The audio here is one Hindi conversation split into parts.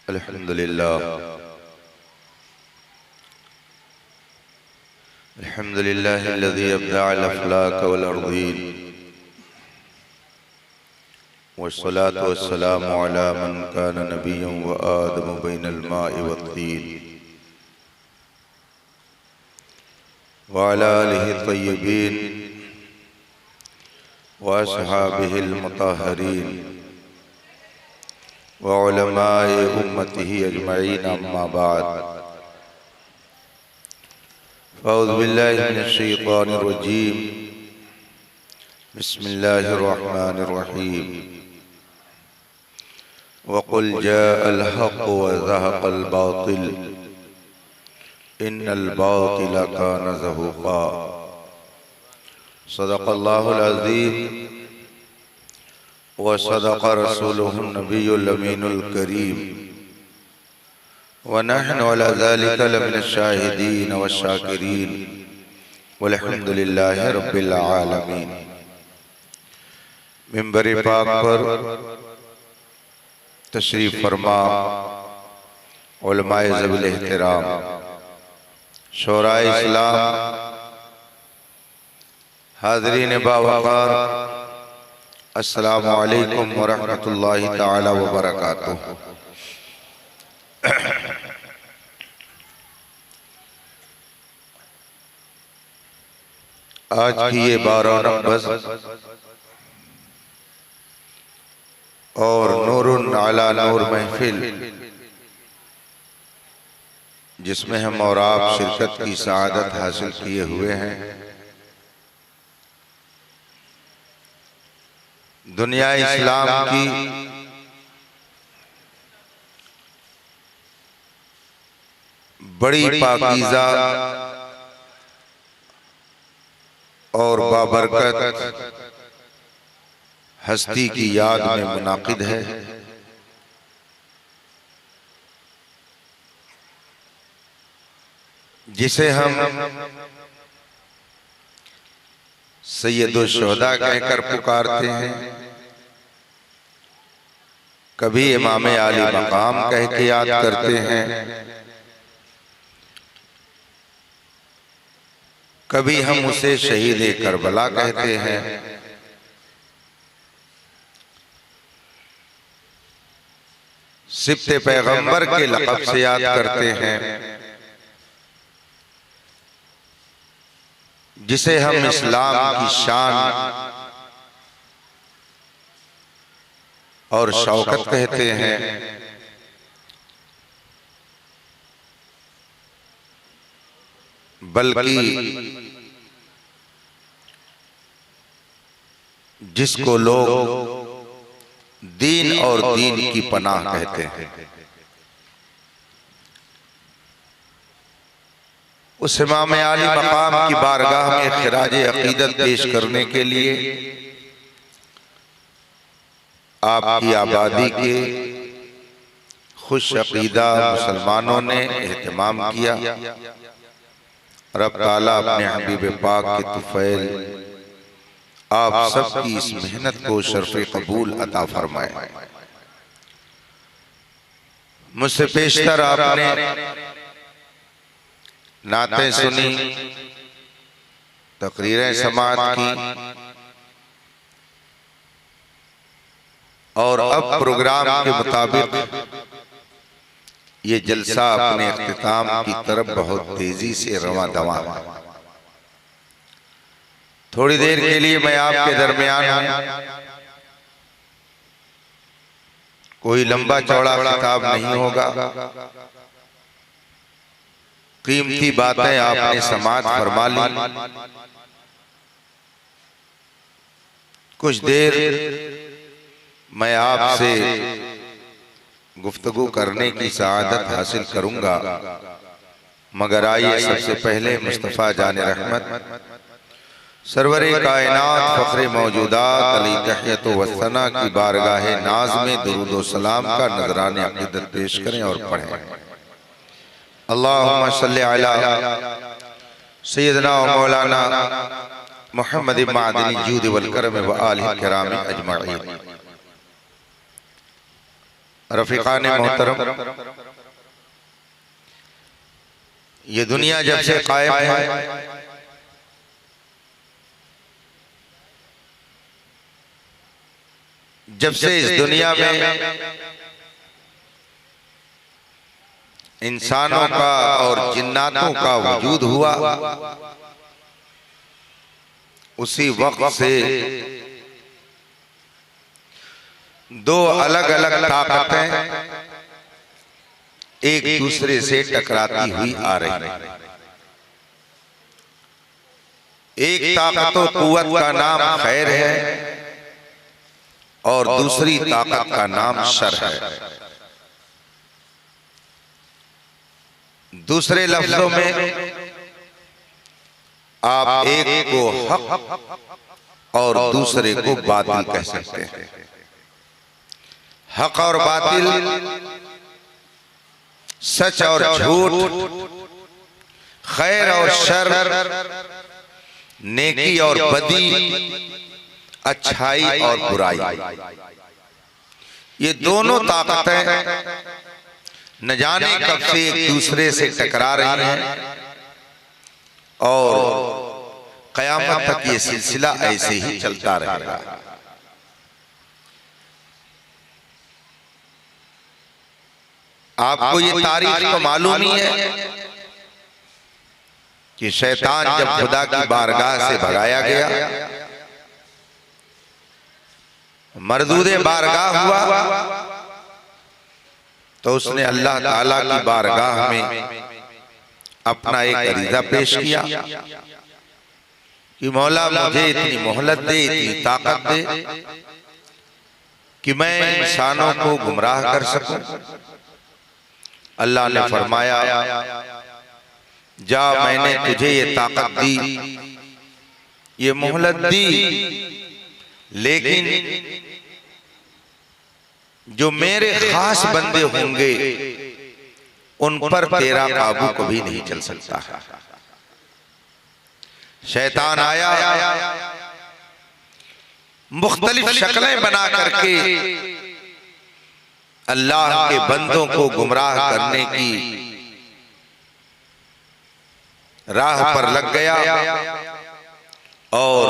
अल्हम्दुलिल्लाह अल्हम्दुलिल्लाहिल्लज़ी अब्दअल अफ़लाक वल अर्ज़ीन वस्सलातु वस्सलामु अला मन कान नबिय्यन व आदम बैनल माइ वत्तीन व अला आलिहि तय्यबीन व अस्हाबिहिल मुतहहरीन व उलमाए उम्मतिही अजमईन अम्मा बाद फ़अऊज़ु बिल्लाहि मिनश शैतानिर रजीम बिस्मिल्लाहिर रहमानिर रहीम वक़ुल जाअल हक़्क़ु व ज़हक़ल बातिल इन्नल बातिला कान ज़हूक़ा सदक़ल्लाहुल अज़ीम व सदक़ रसूलुहुन नबियुल अमीनुल करीम व नहनु अला ज़ालिका लमिनश शाहिदीन व शाकिरीन वल्हम्दुलिल्लाहि रब्बिल आलमीन। मिंबर पाक पर तशरीफ फरमा उलमाए ज़वील एहतराम, शोराए इस्लाम, हाज़रीन बावक़ार, अस्सलामु अलैकुम व रहमतुल्लाहि ताला व बरकातुहू। आज की ये 12 नंबर और नूरुन अला नूर महफिल, जिसमें हम और आप शिरकत की सआदत हासिल किए हुए हैं, दुनिया इस्लाम की बड़ी पाकीज़ा और बाबरकत हस्ती की याद में मुनाकिद है। जिसे हम सैयदुश्शुहदा कहकर पुकारते हैं, कभी इमाम आली मकाम कह के याद करते हैं, कभी हम उसे शहीद करबला कहते हैं। सिब्ते पैगंबर के लक़ब से याद करते हैं, जिसे हम इस्लाम की शान और शौकत कहते हैं। बल्कि जिसको लोग दीन और दीन की पनाह कहते हैं, उस इमाम आली मकाम की बारगाह में खिराज अकीदत पेश करने के लिए आपकी आबादी के खुश अकीदा मुसलमानों ने एहतमाम किया। रब ताला अपने हबीब पाक के तुफैल आप सबकी इस मेहनत को शर्फ़े कबूल अता फरमाए। मुझसे पेशतर आपने नातें सुनी, तकरीरें समाअत की और अब प्रोग्राम के मुताबिक ये जलसा अपने इख्तिताम की तरफ बहुत तेजी से रवां दवां है। थोड़ी देर के लिए मैं आपके दरमियान हूं। कोई लंबा चौड़ा खिताब नहीं होगा, कीमती बातें आपने समाअत फरमा ली। कुछ देर मैं आपसे गुफ्तगू करने की सआदत हासिल करूंगा, मगर आइए सबसे पहले मुस्तफ़ा जाने रहमत सरवरे कायनात फ़ख्रे मौजूदात अली तहियत व सना की बारगाह नाज में दुरूद व सलाम का नजराने अक़ीदत पेश करें और पढ़ें। अल्लाहुम्मा सल्लि अला सय्यदना व मौलाना मुहम्मद मादनी जूद वल करम व आलिहि किराम अजमईन। रफीकान मोहतरम, ये दुनिया जब से कायम है जब से इस दुनिया में इंसानों का और जिन्नातों का वजूद हुआ, उसी वक्त से दो अलग अलग ताकतें एक दूसरे से टकराती हुई आ रही हैं। एक ताकत व कुव्वत का नाम खैर है और दूसरी ताकत का नाम शर है। दूसरे लफ्जों में आप एक को हक और दूसरे को बातिल कह सकते हैं। हक और बातिल, सच और झूठ, खैर और शर, नेकी और बदी, अच्छाई और बुराई, ये दोनों ताकतें न जाने कब से एक दूसरे से टकरा रही हैं और कयामत तक ये सिलसिला ऐसे ही चलता रहेगा। आपको ये तारीख तो मालूम ही है कि शैतान जब खुदा की बारगाह से भगाया गया, मरदूदे बारगाह हुआ, तो उसने अल्लाह ताला की बारगाह में अपना एक अरीजा पेश किया कि मौला मुझे इतनी मोहलत दे, इतनी ताकत दे कि मैं इंसानों को गुमराह कर सकूं। अल्लाह ने फरमाया, जा, मैंने तुझे ये ताकत दी, ये मोहलत दी, लेकिन जो मेरे खास बंदे होंगे उन पर तेरा काबू कभी नहीं चल सकता। शैतान आया, मुख्तलिफ शक्लें बना करके अल्लाह के बंदों को गुमराह करने की राह पर लग गया और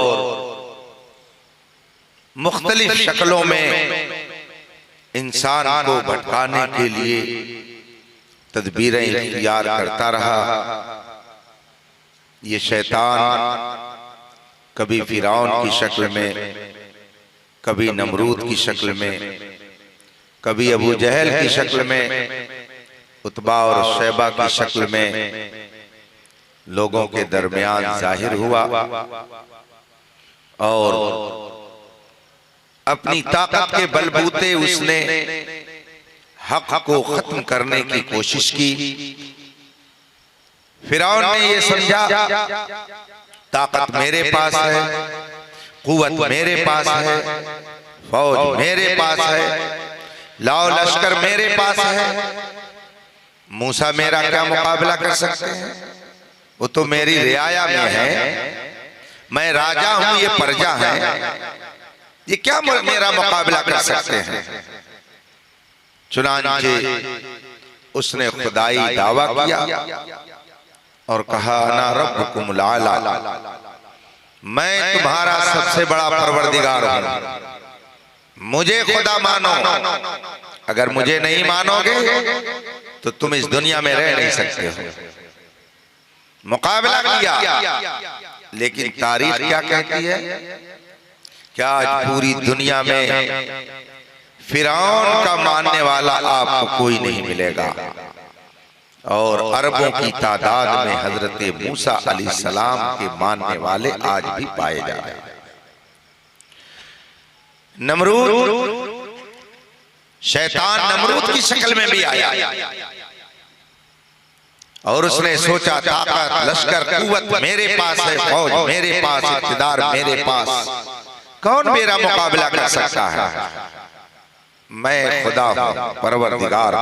मुख्तलिफ शक्लों में इंसान को भटकाने के लिए तदबीरें इख्तियार करता रहा। ये शैतान कभी फिरौन की शक्ल में, कभी नमरूद की शक्ल में, कभी अबू जहल की शक्ल में, उतबा और शैबा की शक्ल में लोगों के दरमियान जाहिर हुआ और अपनी ताकत के बलबूते उसने हक को खत्म करने की कोशिश की। फिरौन ने ये समझा ताकत मेरे पास है, कुव्वत मेरे पास है, फौज मेरे पास है, लाओ लश्कर मेरे पास है, मूसा मेरा क्या मुकाबला कर सकते हैं? वो तो मेरी रियाया में है, मैं राजा हूं, ये प्रजा है, ये क्या मेरा मुकाबला कर सकते हैं? चुनांचे उसने खुदाई दावा किया और कहा, अना रब्बुकुमुल आला, मैं तुम्हारा सबसे बड़ा परवरदिगार हूं, मुझे खुदा मानो। अगर मुझे नहीं मानोगे तो तुम इस दुनिया में रह नहीं सकते हो। मुकाबला किया, लेकिन तारीख क्या कहती है? क्या आज पूरी दुनिया में फिरौन का मानने वाला आपको कोई नहीं मिलेगा और अरबों की तादाद में हजरत मूसा अलैहिस्सलाम के मानने वाले आज भी पाए जा रहे हैं। नमरूद, शैतान नमरूद की शक्ल में भी आया और उसने सोचा ताकत, लश्कर, कुव्वत मेरे पास है, फौज मेरे पास, इक़्तिदार मेरे पास, कौन मेरा मुकाबला कर सकता है? मैं खुदा हूं, परवरदिगार।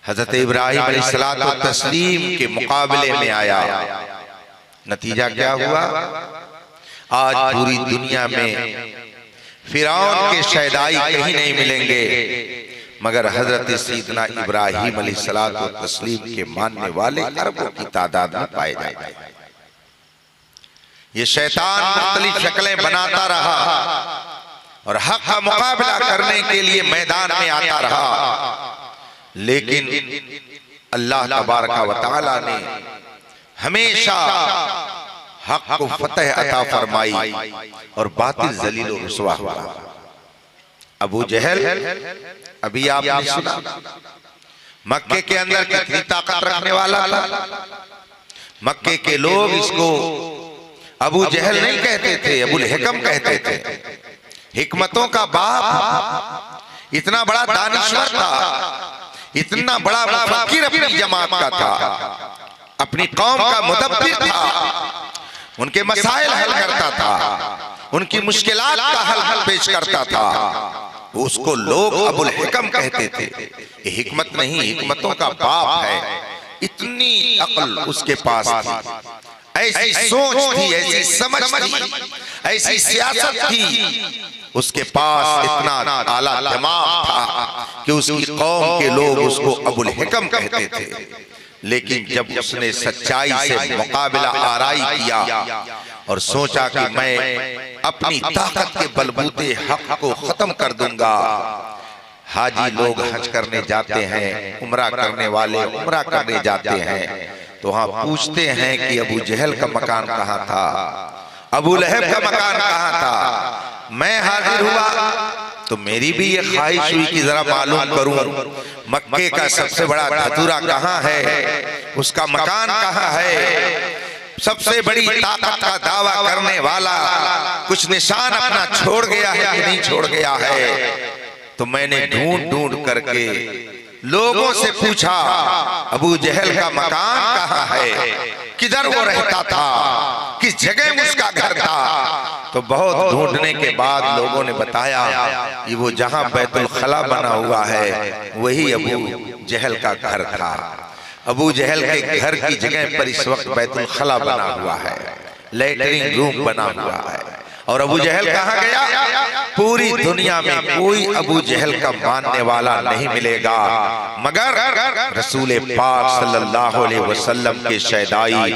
हजरत इब्राहिम अलैहिस्सलातु तस्लीम के मुकाबले में आया। नतीजा क्या हुआ? आज पूरी दुनिया में फिरौन के शैदाई कहीं नहीं मिलेंगे मगर हजरत सैयदना इब्राहीम अलैहिस्सलाम व तस्लीम के मानने वाले अरबों की तादाद में पाए जाते हैं। ये शैतान मुख्तलिफ शक्लें बनाता रहा और हक का मुकाबला करने के लिए मैदान में आता रहा, लेकिन अल्लाह तबारक व तआला ने हमेशा हक को फतह अता फरमाई और बातिल जलील और रुसवा हुआ। अबू जहल अभी आपने सुना मक्के के अंदर कितनी ताकत रखने वाला था। मक्के के लोग इसको अबू जहल नहीं कहते थे, अबुल हिकम कहते थे। हिकमतों का बाप, इतना बड़ा दानिश्वर था, इतना बड़ा मुफक्किर अपनी जमात का था, अपनी कौम का मुदब्बिर था, उनके मसाइल हल करता था, उनकी मुश्किलात का हल पेश करता था। उसको लोग अबुल हिकम कहते थे। ये हिकमत नहीं, हिकमतों का बाप है। इतनी अक्ल उसके पास थी, ऐसी सोच थी, ऐसी समझ थी, ऐसी सियासत थी। उसके पास इतना आला दिमाग था कि उसकी कौम के लोग उसको अबुल हिकम कहते थे। लेकिन जब उसने सच्चाई से मुकाबला आराई किया और सोचा कि मैं अपनी ताकत के बलबूते हक को खत्म कर दूंगा। हाजी लोग हज करने जाते हैं, उम्रा करने वाले उम्रा करने जाते हैं, तो वहां पूछते हैं कि अबू जहल का मकान कहाँ था, अबू लहब का मकान कहाँ था। मैं हाजिर हुआ तो मेरी भी ये ख्वाहिश हुई कि जरा मालूम करूं मक्के का सबसे बड़ा धतूरा कहाँ है, उसका मकान कहाँ है। सबसे बड़ी ताकत का दावा करने वाला कुछ निशान अपना छोड़ गया है कि नहीं छोड़ गया है। तो मैंने ढूंढ ढूंढ करके लोगों से पूछा अबू जहल का मकान कहाँ है, किधर वो रहता था, किस जगह उसका घर था। तो बहुत ढूंढने के बाद लोगों ने बताया कि वो जहां बैतुल खला बना हुआ है वही अबू जहल का घर था। अबू जहल के घर की जगह पर इस वक्त बैतुल खला बना हुआ है, लैट्रिन रूम बना हुआ है। और अबू जहल कहाँ गया? पूरी दुनिया में कोई अबू जहल का मानने वाला नहीं मिलेगा मगर रसूल पाक सल्लल्लाहु अलैहि वसल्लम के शैदाई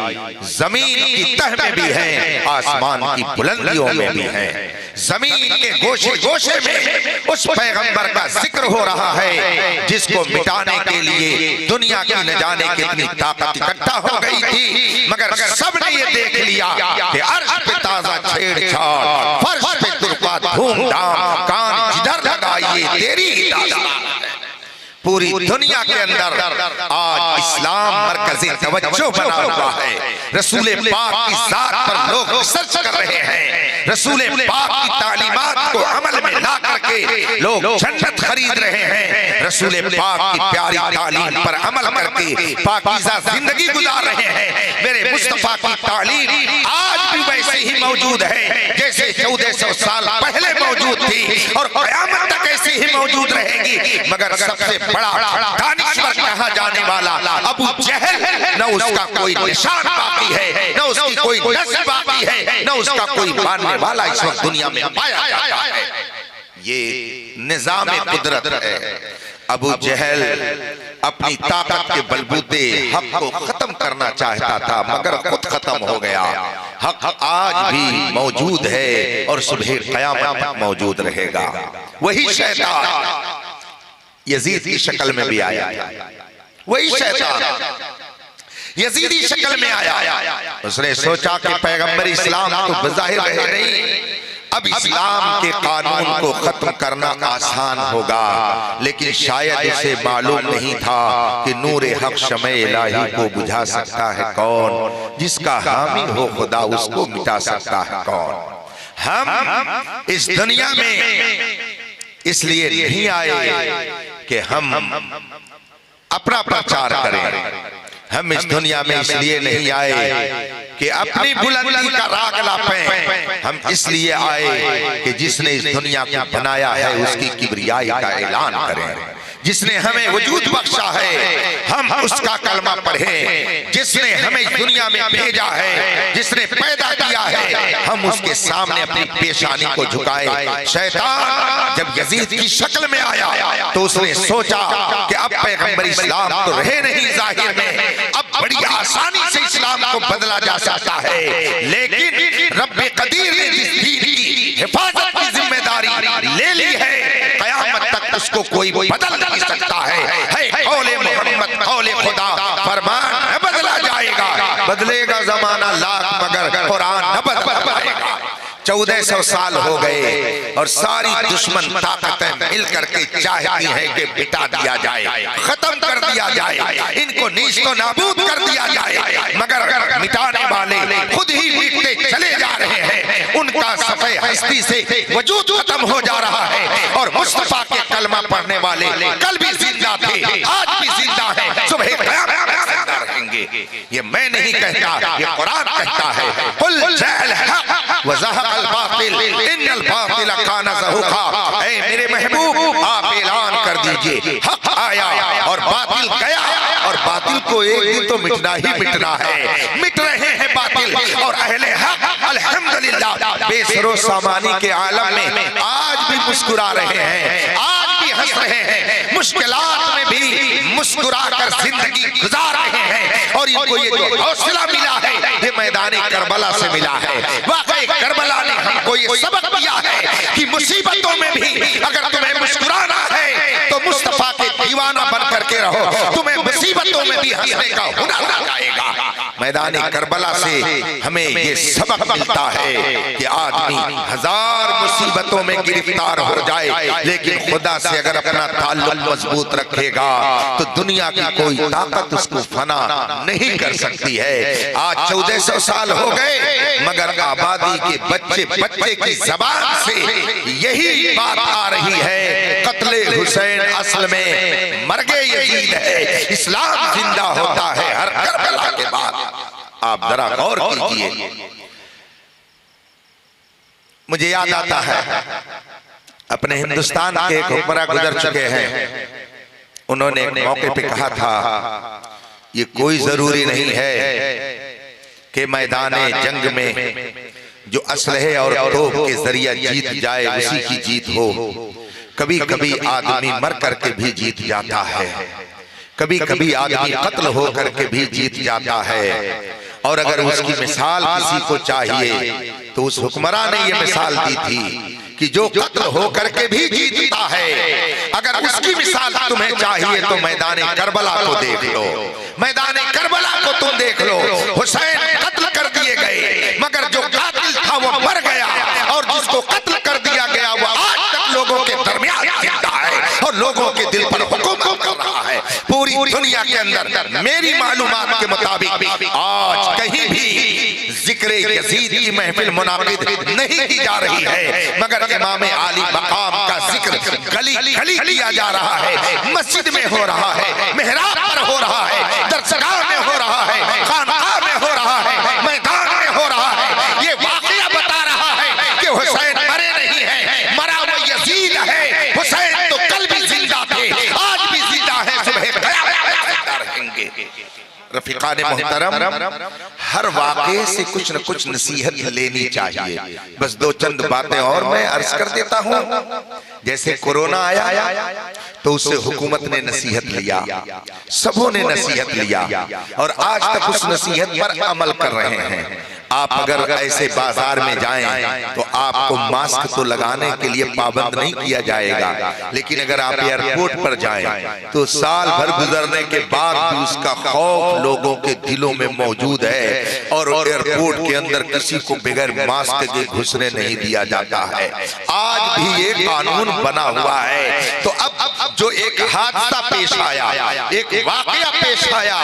जमीन की तह में भी हैं, आसमान की बुलंदियों में भी हैं। जमीन के गोशे गोशे में उस पैगंबर का जिक्र हो रहा है जिसको मिटाने के लिए दुनिया की न जाने कितनी ताकत इकट्ठा हो गई थी, मगर सबने ये देख लिया कि अर्श पे ताजा छेड़छाड़, फर्श पे तुरका धूमधाम, कान जिधर लगाइए तेरी ही दास्तान है। पूरी दुनिया के अंदर आज इस्लाम मरकज़ी तवज्जो बना हुआ है। रसूल पाक की जात पर लोग रिसर्च कर रहे हैं, रसूल पाक की तालीमात को अमल में ला करके लोग जन्नत खरीद रहे हैं। रसूल पाक की प्यारी तालीम पर अमल करके पाकीज़ा जिंदगी गुजार रहे हैं। मेरे मुस्तफा की तालीम आज भी वैसे ही मौजूद है जैसे 1400 साल पहले मौजूद थी और क़यामत तक ऐसे ही मौजूद रहेगी। मगर सबसे बड़ा दानिश्वर कहा जाने वाला अबू जहल, न उसका कोई निशान बाकी है, न उसकी कोई नस्ल बाकी है, न उसका कोई मानने वाला इस वक्त दुनिया में पाया जाता है। ये निजाम कुदरत है। अबू जहल अपनी ताकत के बलबूते हक को खत्म करना चाहता था मगर खुद खत्म हो गया। हक आज भी मौजूद है और सुबह क़यामत तक मौजूद रहेगा। वही शैतान यजीद की शक्ल में भी आया, वही शैतान यजीदी शक्ल में आया। उसने सोचा कि पैगंबर इस्लाम तो बज़ाहिर रहे नहीं, अब इस्लाम के कानून को खत्म करना आसान होगा, लेकिन शायद उसे मालूम नहीं था कि नूरे हक शमे इलाही को बुझा सकता है कौन, जिसका हामी हो खुदा उसको मिटा सकता है कौन। हम इस दुनिया में इसलिए नहीं आए कि हम अपना प्रचार करें, हम इस दुनिया में इसलिए नहीं आए कि अपनी बुलंदी का राग लापें, हम इसलिए आए कि जिसने इस दुनिया को बनाया है उसकी किबरियाई का ऐलान करें, जिसने हमें वजूद बख्शा है हम उसका कलमा पढ़ें, जिसने हमें दुनिया में भेजा है, जिसने पैदा किया है हम उसके सामने अपनी पेशानी को झुकाए। शैतान जब यजीद की शक्ल में आया तो उसने सोचा कि अब पैगंबर इस्लाम तो रहे नहीं जाहिर में, अब बड़ी आसानी से इस्लाम को बदला जा सकता है, लेकिन रब्बे कदीर ने जिस दीन की हिफाजत की जिम्मेदारी ले ली है कयामत तक उसको कोई बदल नहीं सकता है। कौले मोहम्मद कौले खुदा, फरमान न बदला जाएगा, बदलेगा जमाना लाख मगर कुरान न बदल पाएगा। 1400 साल हो गए और सारी दुश्मन ताकतें मिल करके चाहती हैं कि मिटा दिया जाए, खत्म कर दिया जाए, इनको नीस्तो नाबूद कर दिया जाए, मगर मिटाने वाले खुद ही मिटते चले जा रहे हैं। उनका सफ़े हस्ती से वजूद खत्म हो जा रहा है और मुस्तफा के कलमा पढ़ने वाले कल भी जिंदा थे, आज भी जिंदा है, सुबह क़यामत तक जिंदा रहेंगे। ये मैं नहीं कहता, ये कुरान कहता है, कुल जाअल हक़ व ज़हक़ल बातिल इन्नल बातिल काना ज़हूक़ा। ऐ मेरे महबूब आप ऐलान कर दीजिए हक आया और बातिल गया, और बातिल को एक दिन तो मिटना ही मिटना है। मिट रहे हैं बातिल और अहले हक अल्हम्दुलिल्लाह बेसरो सामानी के आलम में आज भी मुस्कुरा रहे हैं, आज भी हंस रहे हैं, मुश्किलात में भी मुस्कुरा कर जिंदगी गुजार रहे हैं। और इनको ये जो हौसला मिला है ये मैदानी करबला से मिला है। वाकई करबला ने हमको ये सबक दिया है कि मुसीबतों में भी अगर तुम्हें मुस्कुराना है तो मुस्तफा के दीवाना बन करके रहो, तुम्हें मुसीबतों में भी हंसने का हुनर आ जाएगा। मैदानी करबला से हमें ये सबक मिलता है कि आदमी हजार मुसीबतों में गिरफ्तार हो जाए लेकिन खुदा से अगर अपना ताल्लुक मजबूत रखेगा तो दुनिया की कोई ताकत उसको फना नहीं कर सकती है। आज 1400 साल हो गए मगर आबादी के बच्चे बच्चे की जबान से यही बात आ रही है, कत्ले हुसैन असल में मरगे यजीद है, इस्लाम जिंदा होता है हर करबला के बाद। आप जरा गौर कीजिए। मुझे याद आता है अपने हिंदुस्तान के एक हुक्मरान गुजर चुके हैं, उन्होंने एक मौके पे कहा था ये कोई जरूरी नहीं है कि मैदाने जंग में जो असलहे और तोप के जरिए जीत जाए उसी की जीत हो। कभी कभी आदमी मर करके भी जीत जाता है, कभी कभी आदमी कत्ल हो करके भी जीत जाता है। और अगर उसकी मिसाल किसी को चाहिए तो उस हुक्मरान ने ये मिसाल दी थी कि जो कत्ल हो करके भी जीतता है, अगर उसकी मिसाल तुम्हें चाहिए तो मैदान करबला को देख लो। मैदान करबला को तुम देख लो, हुसैन कत्ल कर दिए गए मगर जो कातिल था वो मर गया और जिसको कत्ल कर दिया गया वो आज तक लोगों के दरमियान जिंदा है और लोगों के दिल पर हुकूमत कर रहा है पूरी दुनिया के अंदर। मेरी मालूमात के मुताबिक आज कहीं भी जिक्र यजीद की महफिल मुनाकिद नहीं की जा रही है मगर इमाम आली मकाम का जिक्र गली गली किया जा रहा है, मस्जिद में हो रहा है, मेहराब पर हो रहा है, दरसगाह में हो रहा है, खानकाह में हो रहा है, मैदान में हो रहा है। ये वाकया बता रहा है कि हुसैन मरे नहीं है, मरा वो यजीद है। हुसैन तो कल भी जिंदा थे, आज भी जिंदा है, सुबह क़यामत तक जिंदा रहेंगे। रफीकान मोहतरम, हर वाक़े से कुछ न कुछ नसीहत लेनी चाहिए। बस दो चंद बातें और मैं अर्ज कर देता हूँ। जैसे कोरोना आया तो उससे हुकूमत ने नसीहत लिया, सबों ने नसीहत लिया और आज तक उस नसीहत पर अमल कर रहे हैं। आप अगर ऐसे बाजार में जाएं तो आपको मास्क तो लगाने के लिए पाबंद नहीं किया जाएगा, लेकिन अगर आप एयरपोर्ट पर जाएं तो साल भर गुजरने के बाद भी उसका खौफ लोगों के दिलों में मौजूद है और एयरपोर्ट के अंदर किसी को बगैर मास्क के घुसने नहीं दिया जाता है। आज भी ये कानून बना हुआ है। तो अब जो एक हादसा पेश आया, एक वाकया पेश आया,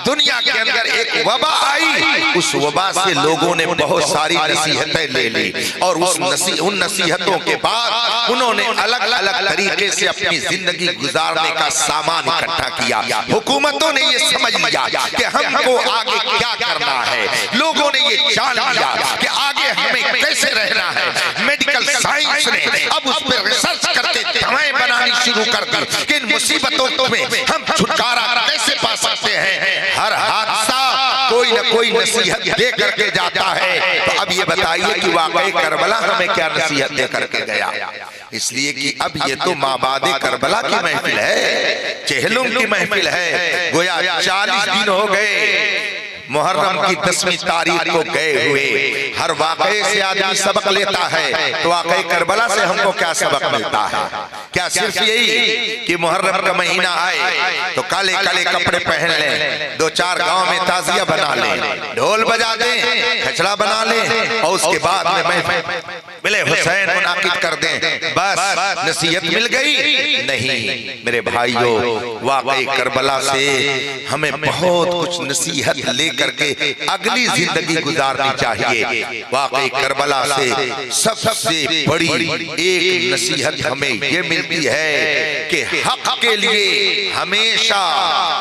दुनिया के अंदर एक वबा आई, उस वबा से लोगों ने बहुत सारी नसीहतें ले ली और उन नसीहतों के बाद उन्होंने अलग अलग तरीके से अपनी जिंदगी गुजारने का सामान इकट्ठा किया। हुकूमतों ने ये समझ लिया कि हमको आगे क्या करना है, लोगों ने ये जान लिया कि आगे आगे हमें कैसे रहना है। मेडिकल साइंस ने अब उस पर रिसर्च करके दवाएं बनानी शुरू कर दी कि इन मुसीबतों में हम छुटकारा कैसे पा सकते हैं। हर हादसा कोई न कोई नसीहत दे करके जाता है। तो अब ये बताइए कि वाकई करबला हमें क्या नसीहत दे करके गया। इसलिए कि अब ये तो माबादे करबला की महफिल है, चेहलुम की महफिल है। गोया 40 दिन हो गए मुहर्रम की 10वीं तारीख को गए हुए। हर वाक़े से आदमी सबक लेता है, तो वाक़ई करबला से हमको क्या सबक मिलता है? क्या सिर्फ यही कि मुहर्रम का महीना आए तो काले काले कपड़े पहन लें, 2-4 गांव में ताजिया बना लें, ढोल बजा दें, खचड़ा बना लें और उसके बाद में मिले हुसैन मुनाकिद कर दें, बस नसीहत मिल गई? नहीं मेरे भाइयों, वाक़ई करबला से हमें बहुत कुछ नसीहत ले करके अगली जिंदगी गुजारनी चाहिए। वाकई करबला से सबसे बड़ी एक नसीहत हमें ये मिलती है कि हक के लिए हमेशा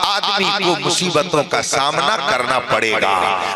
आदमी को मुसीबतों का सामना करना पड़ेगा।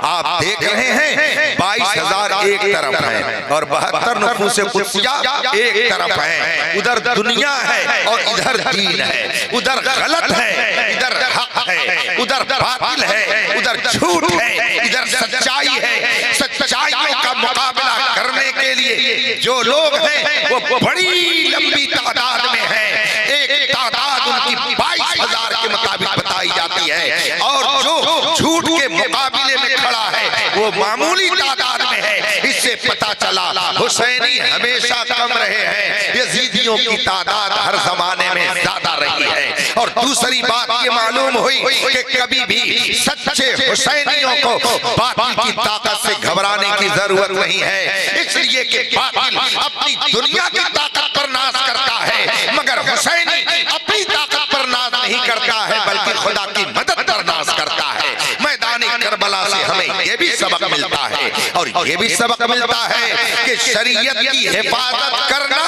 आप देख रहे हैं 22,000 एक तरफ है और 72 नफूस कुदसिया एक तरफ है। उधर दुनिया है और इधर दीन है, उधर गलत है इधर हक है, उधर बातिल है उधर झूठ है, इधर सच्चाई है। सच्चाइयों का मुकाबला करने के लिए जो लोग हैं वो बड़ी लंबी तादाद में है। एक तादाद उनकी 22,000 के मुताबिक बताई जाती है और जो झूठ के मुकाबले में खड़ा है वो मामूली तादाद में है। इससे पता चला हुसैनी हमेशा कम रहे हैं, यजीदियों की तादाद हर जमाने में ज्यादा रही है। और दूसरी बात ये मालूम हुई कि कभी भी सच्चे हुसैनियों को बातिल की ताकत से घबराने की जरूरत नहीं है। इसलिए कि बातिल अपनी दुनिया की ताकत पर नाज करता है, मगर हुसैनी अपनी ताकत पर नाज नहीं करता है बल्कि खुदा की मदद पर नाज करता है। मैदान करबला से हमें ये भी सबक मिलता है और ये भी सबक मिलता है कि शरीयत की हिफाजत करना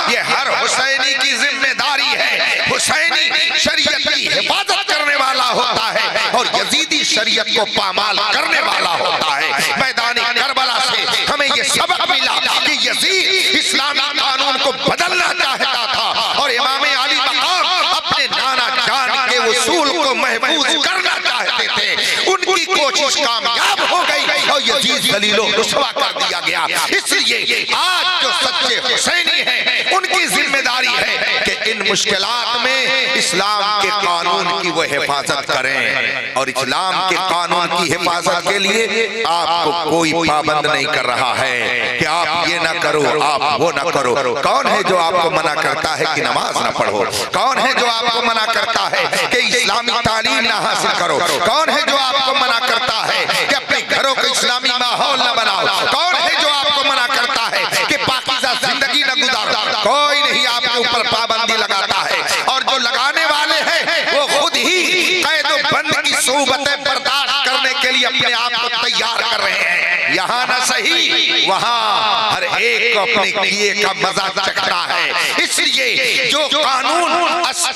ये हर हुसैनी की जिम्मेदारी है। हुसैनी शरीयत की हिफाजत करने वाला होता है और यजीदी शरीयत को पामाल करने वाला होता है। मैदान करबला से हमें ये सबक मिला कि यजीद इस्लामी कानून को बदलना चाहता था और इमाम अली मकाम अपने नाना जान के उसूल को महफूज करना चाहते थे। उनकी कोशिश कामयाब हो गई और यजीद जलीलो रुसवा कर दिया गया। इसलिए आज जो सच्चे हुसैनी हैं उनकी जिम्मेदारी है कि इन मुश्किलात में इस्लाम के कानून की वो हिफाजत करें। और इस्लाम के कानून की हिफाजत के लिए आपको कोई पाबंद नहीं कर रहा है कि आप ये ना करो आप वो ना करो। कौन है जो आपको मना करता है कि नमाज ना पढ़ो? कौन है जो आपको मना करता है कि इस्लामी तालीम ना हासिल करो? कौन है जो आपको मना करता है कि अपने घरों को इस्लामी माहौल न बनाओ? कौन है जो आपको मना करता है कि पाकीज़ा जिंदगी न गुजारो? कोई नहीं आपके ऊपर पाबंदी लगाता है और जो लगाने वाले हैं वो खुद ही कैद बंद की सोबतें बर्दाश्त करने के लिए अपने आप को तैयार कर रहे हैं। यहाँ न सही वहाँ हर एक को अपने किए का मजा चखना है। इसलिए जो कानून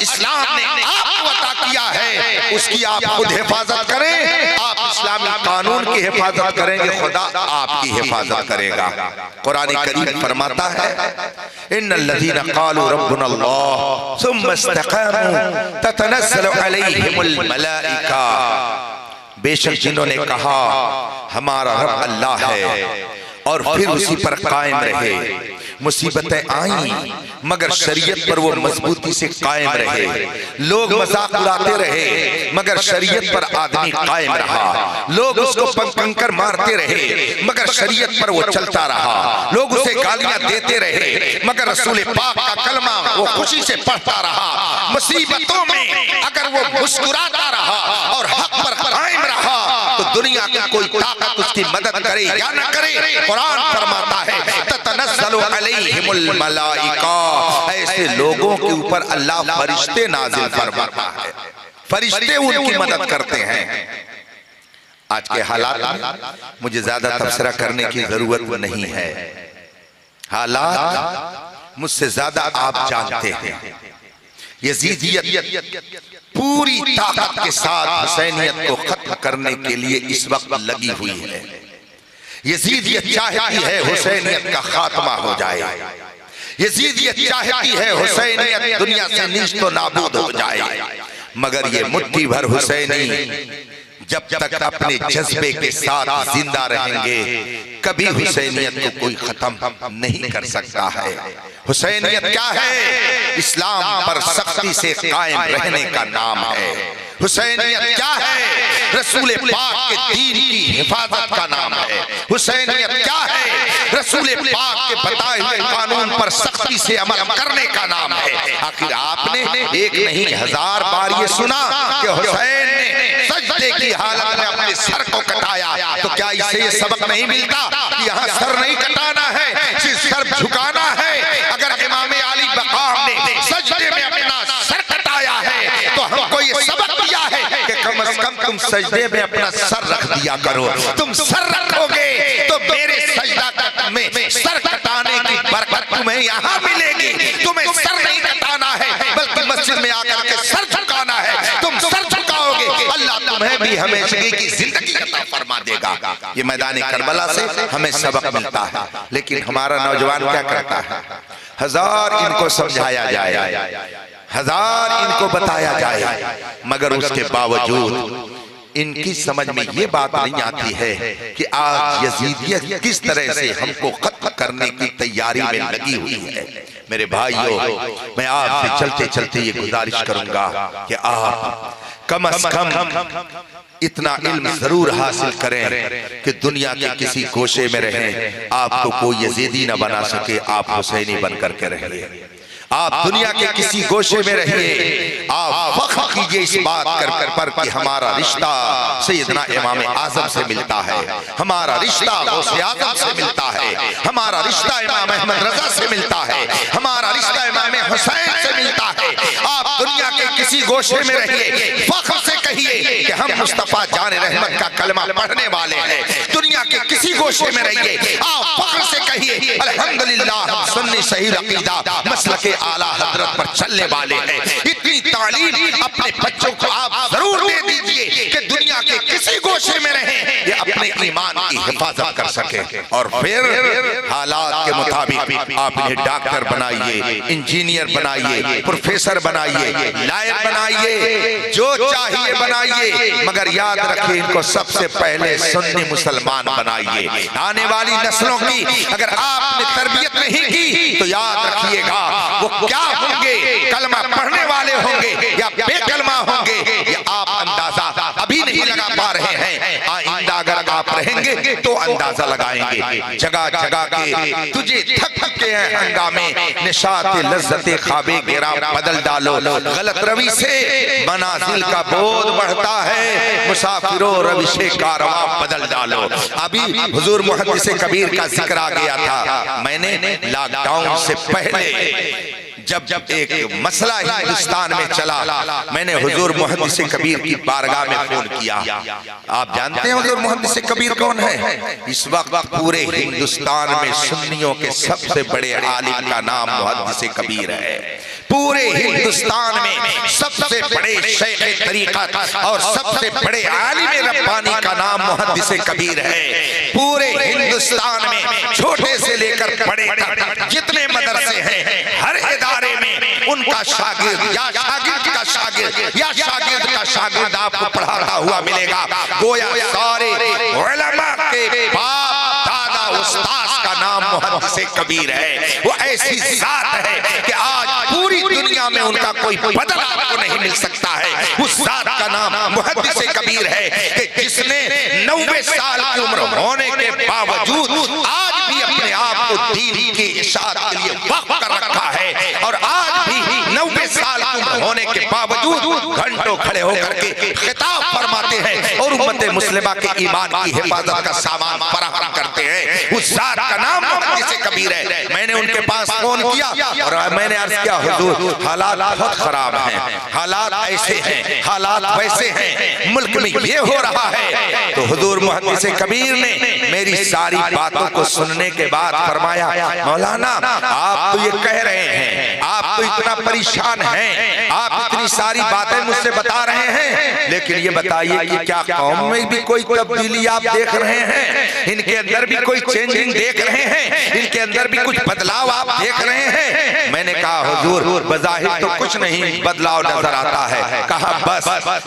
इस्लाम ने आपको अता किया है उसकी आप खुद हिफाजत करें। आप इस्लामी कानून की हिफाजत करेंगे, खुदा आपकी हिफाजत करेगा। कुरान करीम फरमाता है इन्नल्लज़ीना क़ालू रब्बुनल्लाह सुम्मा इस्तक़ामू ततनज़्ज़लु अलैहिमुल मलाइका, बेशक जिन्होंने कहा हमारा रब अल्लाह है और फिर उसी पर कायम रहे। मुसीबतें आई मगर शरीयत पर वो मजबूती से कायम रहे। लोग मजाक उड़ाते रहे मगर शरीयत पर आदमी कायम रहा। लोग उसको कंकर मारते रहे मगर शरीयत पर वो चलता रहा। लोग उसे गालियां देते रहे मगर रसूल पाक का कलमा वो खुशी से पढ़ता रहा। मुसीबतों में अगर वो मुस्कुराता रहा और हक पर कायम रहा तो दुनिया की कोई ताकत उसकी मदद करे या न करे। कुरान फरमाता है ततनज़्ज़लु अलैहिमुल मलाइका, ऐसे लोगों के ऊपर अल्लाह फरिश्ते नाजिल फरमाता है, फरिश्ते उनकी मदद करते हैं। आज के हालात में मुझे ज्यादा तबसरा करने की जरूरत नहीं है। हालात मुझसे ज्यादा आप जानते हैं। यजीदियत पूरी ताकत के साथ हुसैनियत को खत्म करने के लिए इस वक्त लगी हुई है। यजीद ये चाहती है हुसैनियत का खात्मा हो जाए, यजीद ये चाहती है हुसैनियत दुनिया से नीच तो नाबूद हो जाए। मगर ये मुट्ठी भर हुसैनी जब तक अपने जज्बे के साथ जिंदा रहेंगे कभी हुसैनियत को कोई खत्म नहीं कर सकता है। हुसैनियत क्या है? इस्लाम पर सख्ती से कायम रहने का नाम है। हुसैनियत क्या है? रसूल पाक के दीन की हिफाजत का नाम है। हुसैनियत क्या है? रसूल पाक के बताए हुए कानून पर सख्ती से अमल करने का नाम है। आखिर आपने एक नहीं 1000 बार ये सुना कि हुसैन ने सजदे की हालत में अपने सर को कटाया, तो क्या इससे ये सबक नहीं मिलता कि यहाँ सर नहीं कटाना है, सिर्फ सर झुकाना है? अगर इमाम अली मकाम ने सजदे में अपना सर कटाया है तो हमको ये सबक दिया है कि कम से कम तुम सजदे में अपना सर रख दिया करो। तुम सर रखोगे तो मेरे सजदा में सर कटाने की बरकत तुम्हें यहाँ मिलेगी। तुम्हें सर नहीं कटाना है बल्कि मस्जिद में आकर के सर झुकाना है। तुम सर झुकाओगे अल्लाह तुम्हें भी हमेशगी की जिंदगी अता फरमा देगा। ये मैदान करबला से हमें सबक मिलता है। लेकिन हमारा नौजवान क्या करता है? 1000 इनको समझाया जाए, 1000 इनको बताया जाए, मगर उसके बावजूद इनकी समझ में ये बात नहीं आती है कि आज यजीदियत किस तरह से हमको खत्म करने की तैयारी में लगी हुई है। मेरे भाइयों, मैं आपसे चलते चलते ये गुजारिश करूंगा कि आप कम से कम इतना इल्म जरूर हासिल करें कि दुनिया के किसी गोशे में रहें, आपको कोई यजीदी न बना सके, आप हुसैनी बन करके रहिए। आप दुनिया के किसी गोशे में रहिए, आप फख्र कीजिए इस बात कर पर कि हमारा रिश्ता सैयदना इमाम आजम से मिलता है, हमारा रिश्ता गौसे आजम से मिलता है, हमारा रिश्ता इमाम अहमद रजा से मिलता है, हमारा रिश्ता इमाम हुसैन से मिलता है। आप दुनिया के किसी गोशे में रहिए, फख्र से कहिए कि हम मुस्तफा जान रहमत का कलमा पढ़ने वाले हैं। दुनिया के किसी गोशे में रहिए, आप फख्र से कहिए अल्हम्दुलिल्लाह हम सुन्नी सही अकीदा मसलक आला हजरत पर चलने वाले हैं। इतनी तालीम अपने बच्चों को आप जरूर दे दीजिए कि दुनिया के किसी गोशे में रहें, ये अपने ईमान की हिफाजत कर सके। और फिर हालात के मुताबिक आप इन्हें डॉक्टर बनाइए, इंजीनियर बनाइए, प्रोफेसर बनाइए, लायर बनाइए, जो चाहिए बनाइए, मगर याद रखिए इनको सबसे पहले सुन्नी मुसलमान बनाइए। आने वाली नस्लों की अगर आपने तरबियत नहीं की तो याद रखिएगा वो क्या होंगे, कलमा पढ़ने वाले होंगे या बेकलमा होंगे, ये आप अंदाजा अभी नहीं लगा पा रहे हैं। आइंदा अगर आप रहेंगे तो अंदाजा लगाएंगे। जगह जगह के तुझे थक के हैं हंगामे, निशात लज्जते ख्वाबे गिरा बदल डालो, गलत रवि से मनाजिल का बोध बढ़ता है, मुसाफिरों रविशे कारवां बदल डालो। अभी हुजूर मुहद्दिस कबीर का जिक्र आ गया था। मैंने लॉकडाउन से पहले जब एक मसला हिंदुस्तान में चला, मैंने हुजूर मुहद्दिस कबीर की बारगाह में फोन किया। आप जानते हैं हुजूर मुहद्दिस कबीर कौन है? इस वक्त पूरे हिंदुस्तान में सुन्नियों के सबसे बड़े आलिम का नाम मुहद्दिस कबीर है। पूरे हिंदुस्तान में सबसे बड़े शेख तरीक़त और सबसे बड़े आलिम रब्बानी का नाम मुहद्दिस कबीर है। पूरे हिंदुस्तान में छोटे से लेकर बड़े तक जितने मदरसे हैं, हर इदारे में उनका शागिर्द या शागिर्द का शागिर्द या शागिर्द का शागिर्द आपको पढ़ाता हुआ मिलेगा। गोया सारे उलमा के बाप दादा उस्ताद का नाम मुहद्दिस कबीर है। वो ऐसी जात है कि आज पूरी दुनिया में उनका कोई बदल आपको नहीं मिल सकता है। उस जात का नाम मुहद्दिस कबीर है कि जिसने 90 साल की उम्र होने के बावजूद आज भी अपने आप को दीन की इशाअत के लिए वक्फ कर रखा है, और आज भी 90 साल की उम्र होने के बावजूद घंटों खड़े होकर के खिताब फरमाते हैं और उम्मत मुस्लिमा के ईमान की हिफाजत का सामान फराहम करते हैं। उस जात का नाम मुहद्दिस कबीर है। मैंने उनके पास फोन किया और मैंने अर्ज किया हुजूर हालात बहुत खराब हैं, हालात ऐसे हैं, हालात वैसे हैं, मुल्क में ये हो रहा है। तो हुजूर मुहद्दिस कबीर ने मेरी सारी बातों को सुनने के बाद फरमाया, मौलाना आप तो ये कह रहे हैं, आप तो इतना परेशान हैं, आप आप इतनी सारी बातें मुझसे बता रहे हैं, लेकिन ये बताइए कि क्या कौम में भी कोई तब्दीली आप देख रहे हैं? इनके अंदर भी कोई चेंजिंग देख रहे हैं? इनके अंदर भी कुछ बदलाव आप देख रहे हैं? मैंने कहा हुजूर, बज़ाहिर तो कुछ नहीं बदलाव नजर आता है। कहा बस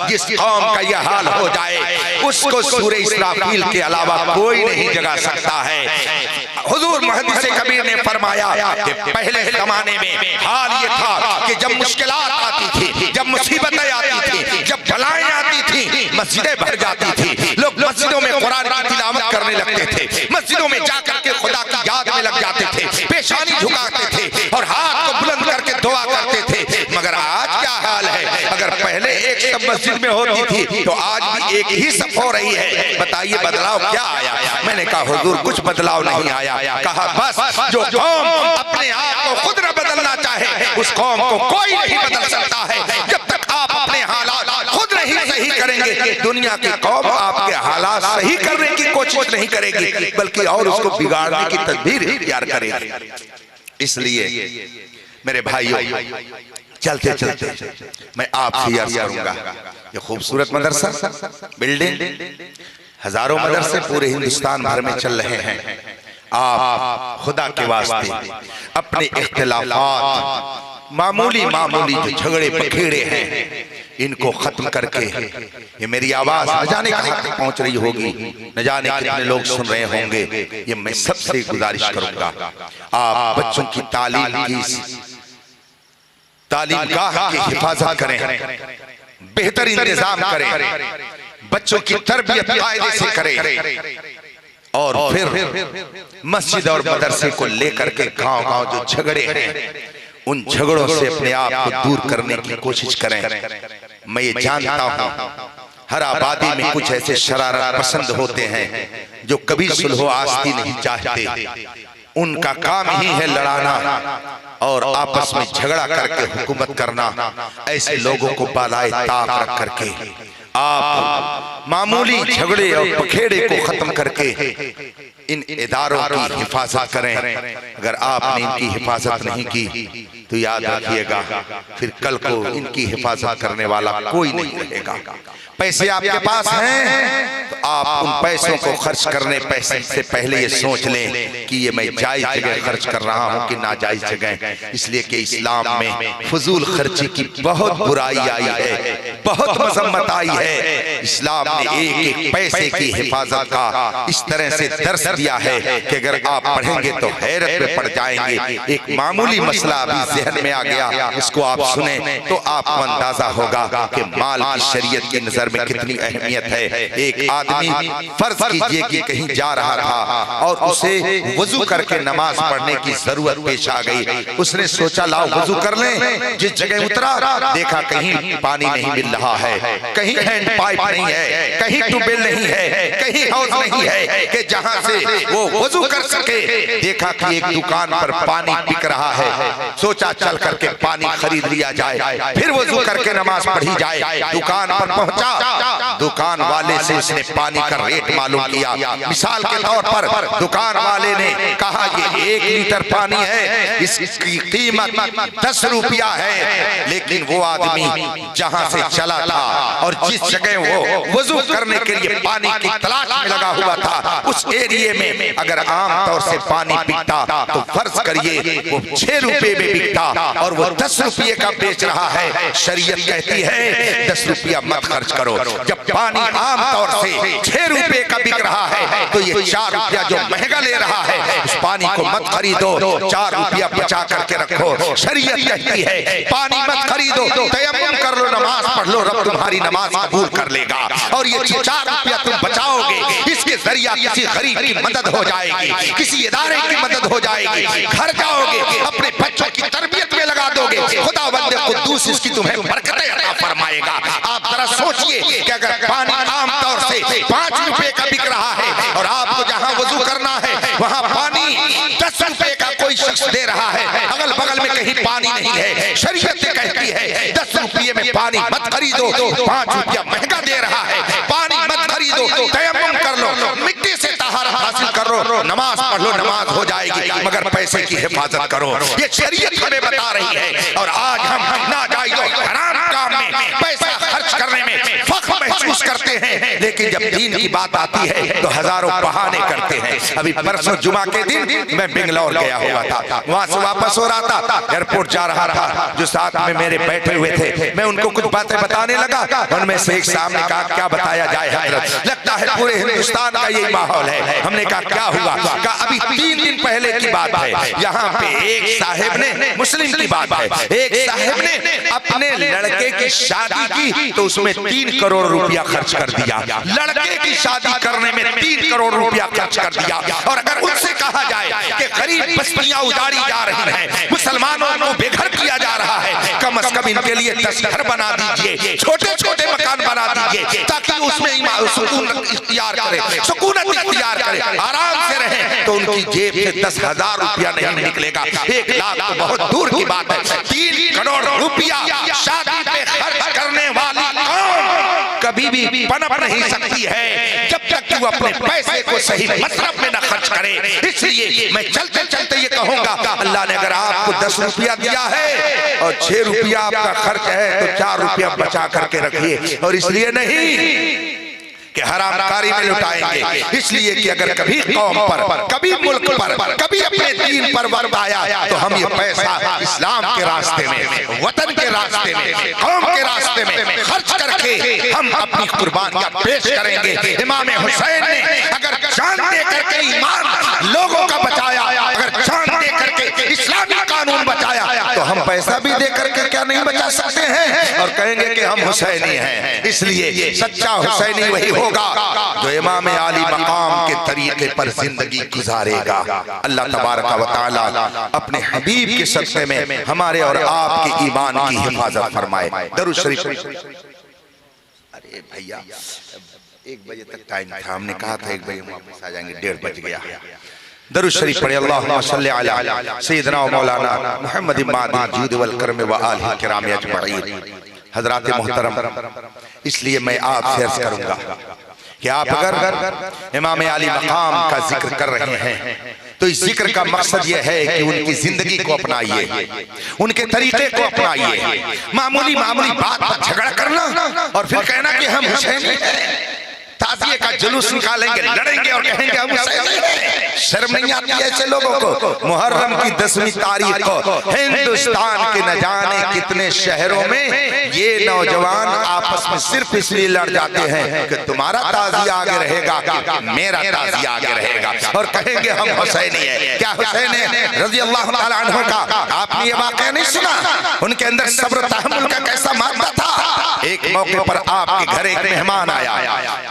जिस कौम का यह हाल हो जाए उसको सूरे इस्राफील के अलावा कोई नहीं जगा सकता है। हुजूर मुहद्दिस कबीर ने फरमाया कि पहले जमाने में हाल ये था कि जब मुश्किलात आती थी, जब मुसीबतें आती थी, जब बलाएं आती थी, मस्जिदें भर जाती थी, लोग मस्जिदों में कुरान की तिलावत करने लगते थे, मस्जिदों में जाकर के खुदा की याद में लग जाते थे, पेशानी झुकाते थे और हाथ को बुलंद करके दुआ करते थे। मगर आज क्या हाल है? अगर पहले एक सब मस्जिद में होती थी तो आज भी एक ही सब हो रही है। बताइए बदलाव क्या आया? मैंने कहा हुजूर कुछ बदलाव नहीं आया। कहा बस जो कौम अपने आप को खुद न बदलना चाहे उस कौम को कोई नहीं बदल सकता है। जब तक आप अपने हालात खुद नहीं सही करेंगे, दुनिया की कौम आपके हालात सही करने की कोशिश नहीं करेगी, बल्कि और उसको बिगाड़ने की तदबीर इख्तियार करेगी। इसलिए मेरे भाइयों, चलते चलते मैं आपसे अर्ज करूंगा, ये खूबसूरत मदरसा बिल्डिंग, हजारों मदरसे पूरे हिंदुस्तान भर में चल रहे हैं। आप खुदा के वास्ते अपने इख्तिलाफात, मामूली मामूली जो झगड़े पखेड़े हैं, इनको खत्म करके, ये मेरी आवाज न जाने कहां तक पहुंच रही होगी, न जाने कितने लोग सुन रहे होंगे, ये मैं सबसे गुजारिश करूंगा, आप बच्चों की तालीमगाह की हिफाजत करें, बेहतर इंतजाम करें, बच्चों की तरबियत कायदे से करें और फिर मस्जिद और मदरसे को लेकर के गांव-गांव जो झगड़े हैं उन झगड़ों से अपने आप को दूर करने की कोशिश करें। मैं ये जानता हूं हर आबादी में कुछ ऐसे शरारत पसंद होते हैं जो कभी सुलह आस्ती नहीं चाहते, उनका काम ही है लड़ाना और आपस में झगड़ा करके हुकूमत करना। ऐसे लोगों को बालाए ताक रख करके आप मामूली झगड़े और पखेड़े को खत्म करके इन इदारों की हिफाजत करें। अगर आपने इनकी हिफाजत नहीं की तो याद रखिएगा फिर कल को इनकी हिफाजत करने वाला कोई नहीं रहेगा। पैसे आपके पास हैं तो आप उन पैसों को खर्च करने पैसे से पहले ये सोच लें कि ये मैं जायज जगह खर्च कर रहा हूं कि नाजायज जगह। इसलिए कि इस्लाम में फजूल खर्ची की बहुत बुराई आई है, बहुत मजम्मत आई है। इस्लाम ने एक एक पैसे की हिफाजत का इस तरह से दर्स दिया है कि अगर आप पढ़ेंगे तो हैरत में पड़ जाएंगे। एक मामूली मसला अभी ज़हन में आ गया, उसको आप सुने तो आपको अंदाजा होगा कि माल की शरीयत की नजर में कितनी अहमियत है। एक आदमी फर्ज कीजिए कि कहीं जा रहा था और उसे वजू करके नमाज पढ़ने की जरूरत पेश आ गई। उसने सोचा लाओ वजू कर लें। जिस जगह उतरा देखा कहीं पानी नहीं मिल रहा है, कहीं हैंड पाइप नहीं है, कहीं ट्यूबवेल नहीं है, कहीं हाउस नहीं है कि जहां से वो वजू कर सके। देखा कि एक दुकान पर पानी बिक रहा है, सोचा चल करके पानी खरीद लिया जाए, फिर वजू करके नमाज पढ़ी जाए। दुकान पर पहुंचा, दुकान वाले से उसने पानी का रेट मालूम किया। मिसाल के तौर पर दुकान वाले ने कहा ये 1 लीटर पानी है, इसकी कीमत 10 रुपया है। लेकिन वो आदमी जहां से चला था और जिस जगह वो वजू करने के लिए पानी की तलाश में लगा हुआ था उस एरिया में अगर आम तौर से पानी बिकता तो फर्ज करिए वो 6 रुपए में बिकता और वो 10 रुपये का बेच रहा है। शरीयत कहती है 10 रुपया मत खर्च करो। जब पानी आम तौर से 6 रुपए का बिक रहा है तो ये 4 रुपया जो महंगा ले रहा है उस पानी को मत खरीदो, 4 रुपया बचा करके रखो। शरीयत कहती है पानी मत खरीदो, तयम्मुम कर लो, नमाज पढ़ लो, रब तुम्हारी नमाज कबूल कर लेगा। और ये 4 रुपया तुम बचाओगे, इसके जरिया किसी गरीब की मदद हो जाएगी, किसी इदारे की मदद हो जाएगी, घर जाओगे अपने बच्चों की तरबियत में लगा दोगे, खुदावंद कुद्दूस इसकी तुम्हें बरकतें अता फरमाएगा। आप जरा सोचिए कि अगर पानी आम तौर से 5 रुपए का बिक रहा है और आपको जहां वजू करना है वहां पानी 10 रुपए का कोई शख्स दे रहा है, अगल बगल में कहीं पानी नहीं है। शरीयत कहती है 10 रुपये में पानी मत खरीदो, 5 रुपया महंगा दे रहा है, पानी मत खरीदो, तयम्मुम कर लो, मिट्टी से तहारत हासिल करो, नमाज पढ़ लो, नमाज हो जाएगी, मगर पैसे की हिफाजत करो। ये शरीयत हमें बता रही है। और आज हम नाजायज हराम पैसा खर्च करने में फख्र महसूस करते हैं, लेकिन जब दीन की बात आती है तो हजारों बहाने करते हैं। अभी परसों जुमा के दिन मैं बेंगलोर गया हुआ था, वहां से वापस हो रहा था, एयरपोर्ट जा रहा था, जो साथ में मेरे बैठे हुए थे मैं उनको कुछ बातें बताने लगा। उनमें से एक सामने कहा क्या बताया जाए हजरत, लगता है पूरे हिंदुस्तान का यही माहौल है। हमने कहा क्या हुआ? कहा अभी 3 दिन पहले की बात है, यहाँ पे एक साहिब ने, मुस्लिम की बात है, एक साहिब ने अपने लड़के की शादी की तो उसमें 3 करोड़ रुपया खर्च कर दिया। लड़के की शादी करने में 3 करोड़ रुपया खर्च कर दिया। और अगर उनसे कहा जाए कि गरीब बस्तियां उजाड़ी जा रही हैं, मुसलमानों को बेघर किया जा रहा है, कम से कम इनके लिए 10 घर बना दीजिए, छोटे छोटे मकान बना दीजिए, ताकि उसमें सुकून इख्तियार करे, सुकूनत इख्तियार करे, आराम से रहे, तो उनकी जेब से 10,000 रुपया नहीं निकलेगा, 1 लाख तो बहुत दूर की बात है। 3 करोड़ रुपया शादी पे खर्च करने वाली कौम कभी भी पनप नहीं सकती है जब तक कि वो अपने पैसे को सही मसरफ में न खर्च करे। इसलिए मैं चलते चलते ये कहूंगा, अल्लाह ने अगर आपको 10 रुपया दिया है और 6 रुपया आपका खर्च है तो 4 रुपया बचा करके रखिए। और इसलिए नहीं कि हरामकारी में लुटाएंगे, इसलिए कि अगर कभी कौम पर, कभी मुल्क पर, कभी अपने दीन पर वक्त आया तो हम ये पैसा इस्लाम के रास्ते में, वतन के रास्ते में, कौम के रास्ते में खर्च करके हम अपनी कुर्बानियां पेश करेंगे। इमाम हुसैन ने अगर जान दे करके ईमान लोगों का बचाया, अगर जान दे करके इस्लामी कानून बचाया, तो हम पैसा भी दे करके क्या नहीं बचा सकते हैं और कहेंगे कि हम हुसैनी हैं। इसलिए सच्चा हुसैनी वही होगा जो इमाम आली मकाम के तरीके पर जिंदगी गुजारेगा। अल्लाह तबारक व तआला अपने हबीब के सदक़े में हमारे और आपके ईमान की हिफाजत फरमाए। दरूद शरीफ। अरे भैया 1 बजे तक टाइम था, हमने कहा था 1 बजे वापस आ जाएंगे, 1:30 बज गया। दरूद शरीफ पढ़े। अल्लाहुम्मा सल्ली अला सय्यिदना व मौलाना मुहम्मद मादी जूद वल करम व आलिहि किराम अजमईन। हजरात मोहतरम, इसलिए मैं आपसे अर्ज करूंगा कि आप अगर इमाम आली मकाम का जिक्र कर रहे हैं तो इस जिक्र का मकसद यह है कि उनकी जिंदगी को अपनाइए, उनके तरीके को अपनाइए। मामूली बात पर झगड़ा करना और फिर कहना कि हम हुसैनी हैं, ताज़िए का जुलूस निकालेंगे, लड़ेंगे और कहेंगे हम हुसैनी हैं। शर्म नहीं आती ऐसे लोगों को? मुहर्रम की 10वीं तारीख को हिंदुस्तान के न जाने कितने शहरों में ये नौजवान आपस में सिर्फ इसलिए लड़ जाते हैं कि तुम्हारा ताज़िया आगे रहेगा कि मेरा ताज़िया आगे रहेगा, और कहेंगे हम हुसैनी हैं। क्या हुसैन रज़ी अल्लाह तआला अन्हु का आपने ये वाक़या नहीं सुना? उनके अंदर सब्र तहम्मुल का कैसा मादा था। एक मौके पर आपके घर एक मेहमान आया,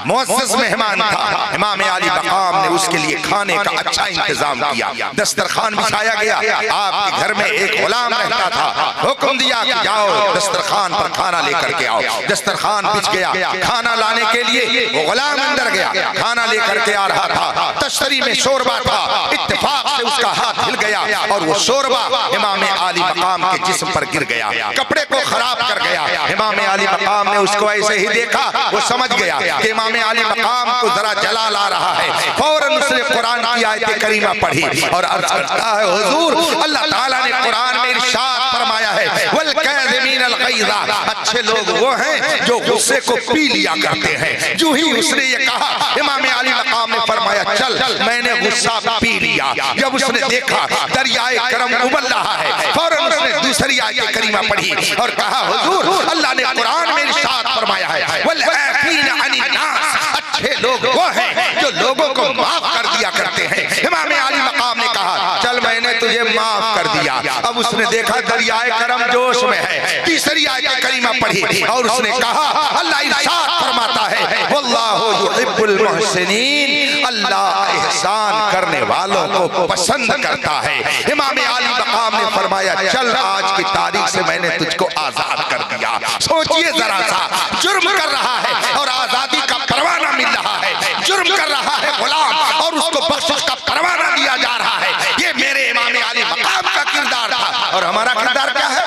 मुअज़्ज़ज़ मेहमान था। इमाम आली मकाम ने उसके लिए खाने का अच्छा इंतजाम किया, दस्तरखान बिछाया गया। आपके घर में एक गुलाम रहता था, हुक्म दिया कि जाओ दस्तरखान पर खाना लेकर के आओ। दस्तरखान बिछ गया, खाना लाने के लिए वो गुलाम अंदर गया, खाना लेकर के आ रहा था। तशरी में शोरबा था, इत्तेफाक से उसका हाथ हिल गया और वो शोरबा इमाम आली मकाम के जिस्म पर गिर गया, कपड़े को खराब कर गया। इमाम आली मकाम ने उसको ऐसे ही देखा, वो समझ गया कि इमाम आली मकाम को जरा जलाल आ रहा है। फौरन उसने कुरान की आयत करीमा पढ़ी और अर्ज करता है, हुजूर अल्लाह ताला ने कुरान में इरशाद फरमाया है, वल काज़िमीन अल गैज़, अच्छे लोग वो हैं जो गुस्से को पी लिया करते हैं। जो ही उसने ये कहा, इमाम आली मकाम ने फरमाया चल मैंने गुस्सा पी लिया। जब उसने देखा दरियाए करम उबल रहा है, फौरन उसने दूसरी आयत करीमा पढ़ी और कहा, हुजूर अल्लाह ने कुरान में इरशाद फरमाया है, वल आफीन अनिन नास, अच्छे लोग वो हैं जो लोगों को माफ कर दिया करते हैं। इमाम आली मकाम ने कहा चल मैंने तुझे माफ कर दिया। अब उसने देखा दरियाए करम जोश में है, तीसरी आयत करीमा पढ़ी और उसने कहा अल्लाह इरशाद फरमाता है, वल्लाहु युहिब्बुल मुहसिनीन, अल्लाह एहसान करने वालों को पसंद करता है। इमाम आली मकाम ने फरमाया चल आज की तारीख से मैंने तुझको आजाद कर दिया। सोचिए जरा सा, जुर्म कर रहा है और आजादी का परवाना मिल रहा है, जुर्म कर रहा है गुलाम और उसको बख्शिश का परवाना दिया जा रहा है। ये मेरे इमाम आली मकाम का किरदार था। और हमारा किरदार क्या है?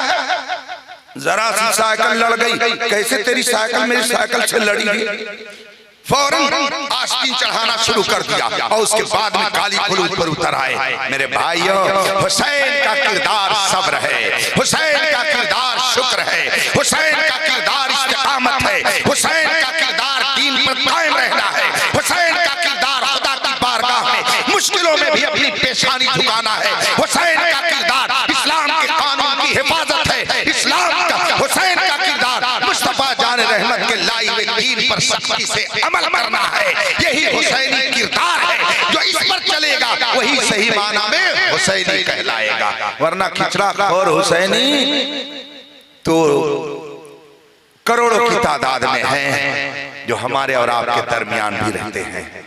जरा सी साइकिल लड़ गई, कैसे तेरी साइकिल मेरी साइकिल से लड़ी गई, फौरन आस्तीन चढ़ाना शुरू कर दिया और उसके बाद में काली खुलूद पर उतर आए। मेरे भाइयों, हुसैन का किरदार सब्र है, हुसैन का किरदार शुक्र है, हुसैन का किरदार हुसैन का किरदार दीन पर कायम रहना है, हुसैन का किरदार खुदा की बारगाह में मुश्किलों में भी अपनी पेशानी झुकाना है, हुसैन का किरदार इस्लाम के कानून की हिफाजत है, इस्लाम का हुसैन का किरदार मुस्तफा जान रहमत के लाई हुए दीन पर सख्ती से अमल करना है। यही हुसैनी किरदार है, जो इस पर चलेगा वही सही माना में हुसैनी कहलाएगा। वरना खिचड़ा और हुसैनी तो करोड़ों की तादाद में हैं जो हमारे और आपके दरमियान भी रहते हैं।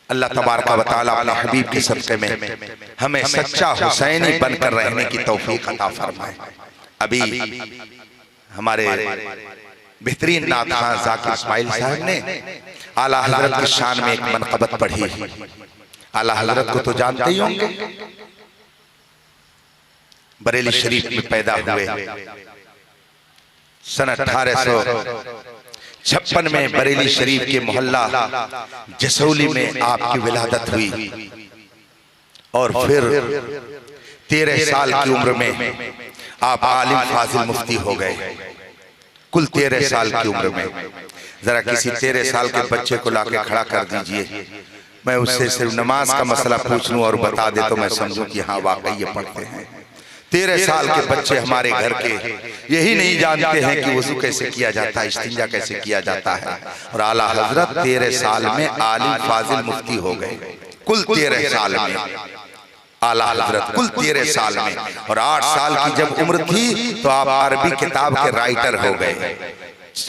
अल्लाह तबारक व तआला अपने हबीब के सदक़े में हमें सच्चा हुसैनी बनकर रहने की तौफीक अता फरमाए। अभी हमारे बेहतरीन नात खां ज़ाकिर इस्माइल साहब ने आला हज़रत की शान में एक मनक़बत पढ़ी। आला हज़रत को तो जानते ही होंगे, बरेली शरीफ में पैदा हुए। सन 1856 में बरेली शरीफ के मोहल्ला जसौली में आपकी विलादत हुई और फिर 13 साल की उम्र में आप आलिम फाजिल मुफ्ती हो गए। कुल 13 साल की उम्र में जरा किसी 13 साल के बच्चे को लाके खड़ा कर दीजिए, मैं उससे सिर्फ नमाज का मसला पूछ लूं और बता दे तो मैं समझूं कि हाँ वाकई ये पढ़ते हैं। 13 साल के बच्चे हमारे घर के यही नहीं जानते हैं कि वुज़ू कैसे किया जाता है, इस्तिंजा कैसे किया जाता है। और आला हजरत 13 साल में आलिम फाजिल मुफ्ती हो गए। कुल 13 साल में आला हजरत कुल 13 साल में। और 8 साल की जब उम्र थी तो आप अरबी किताब के राइटर हो गए।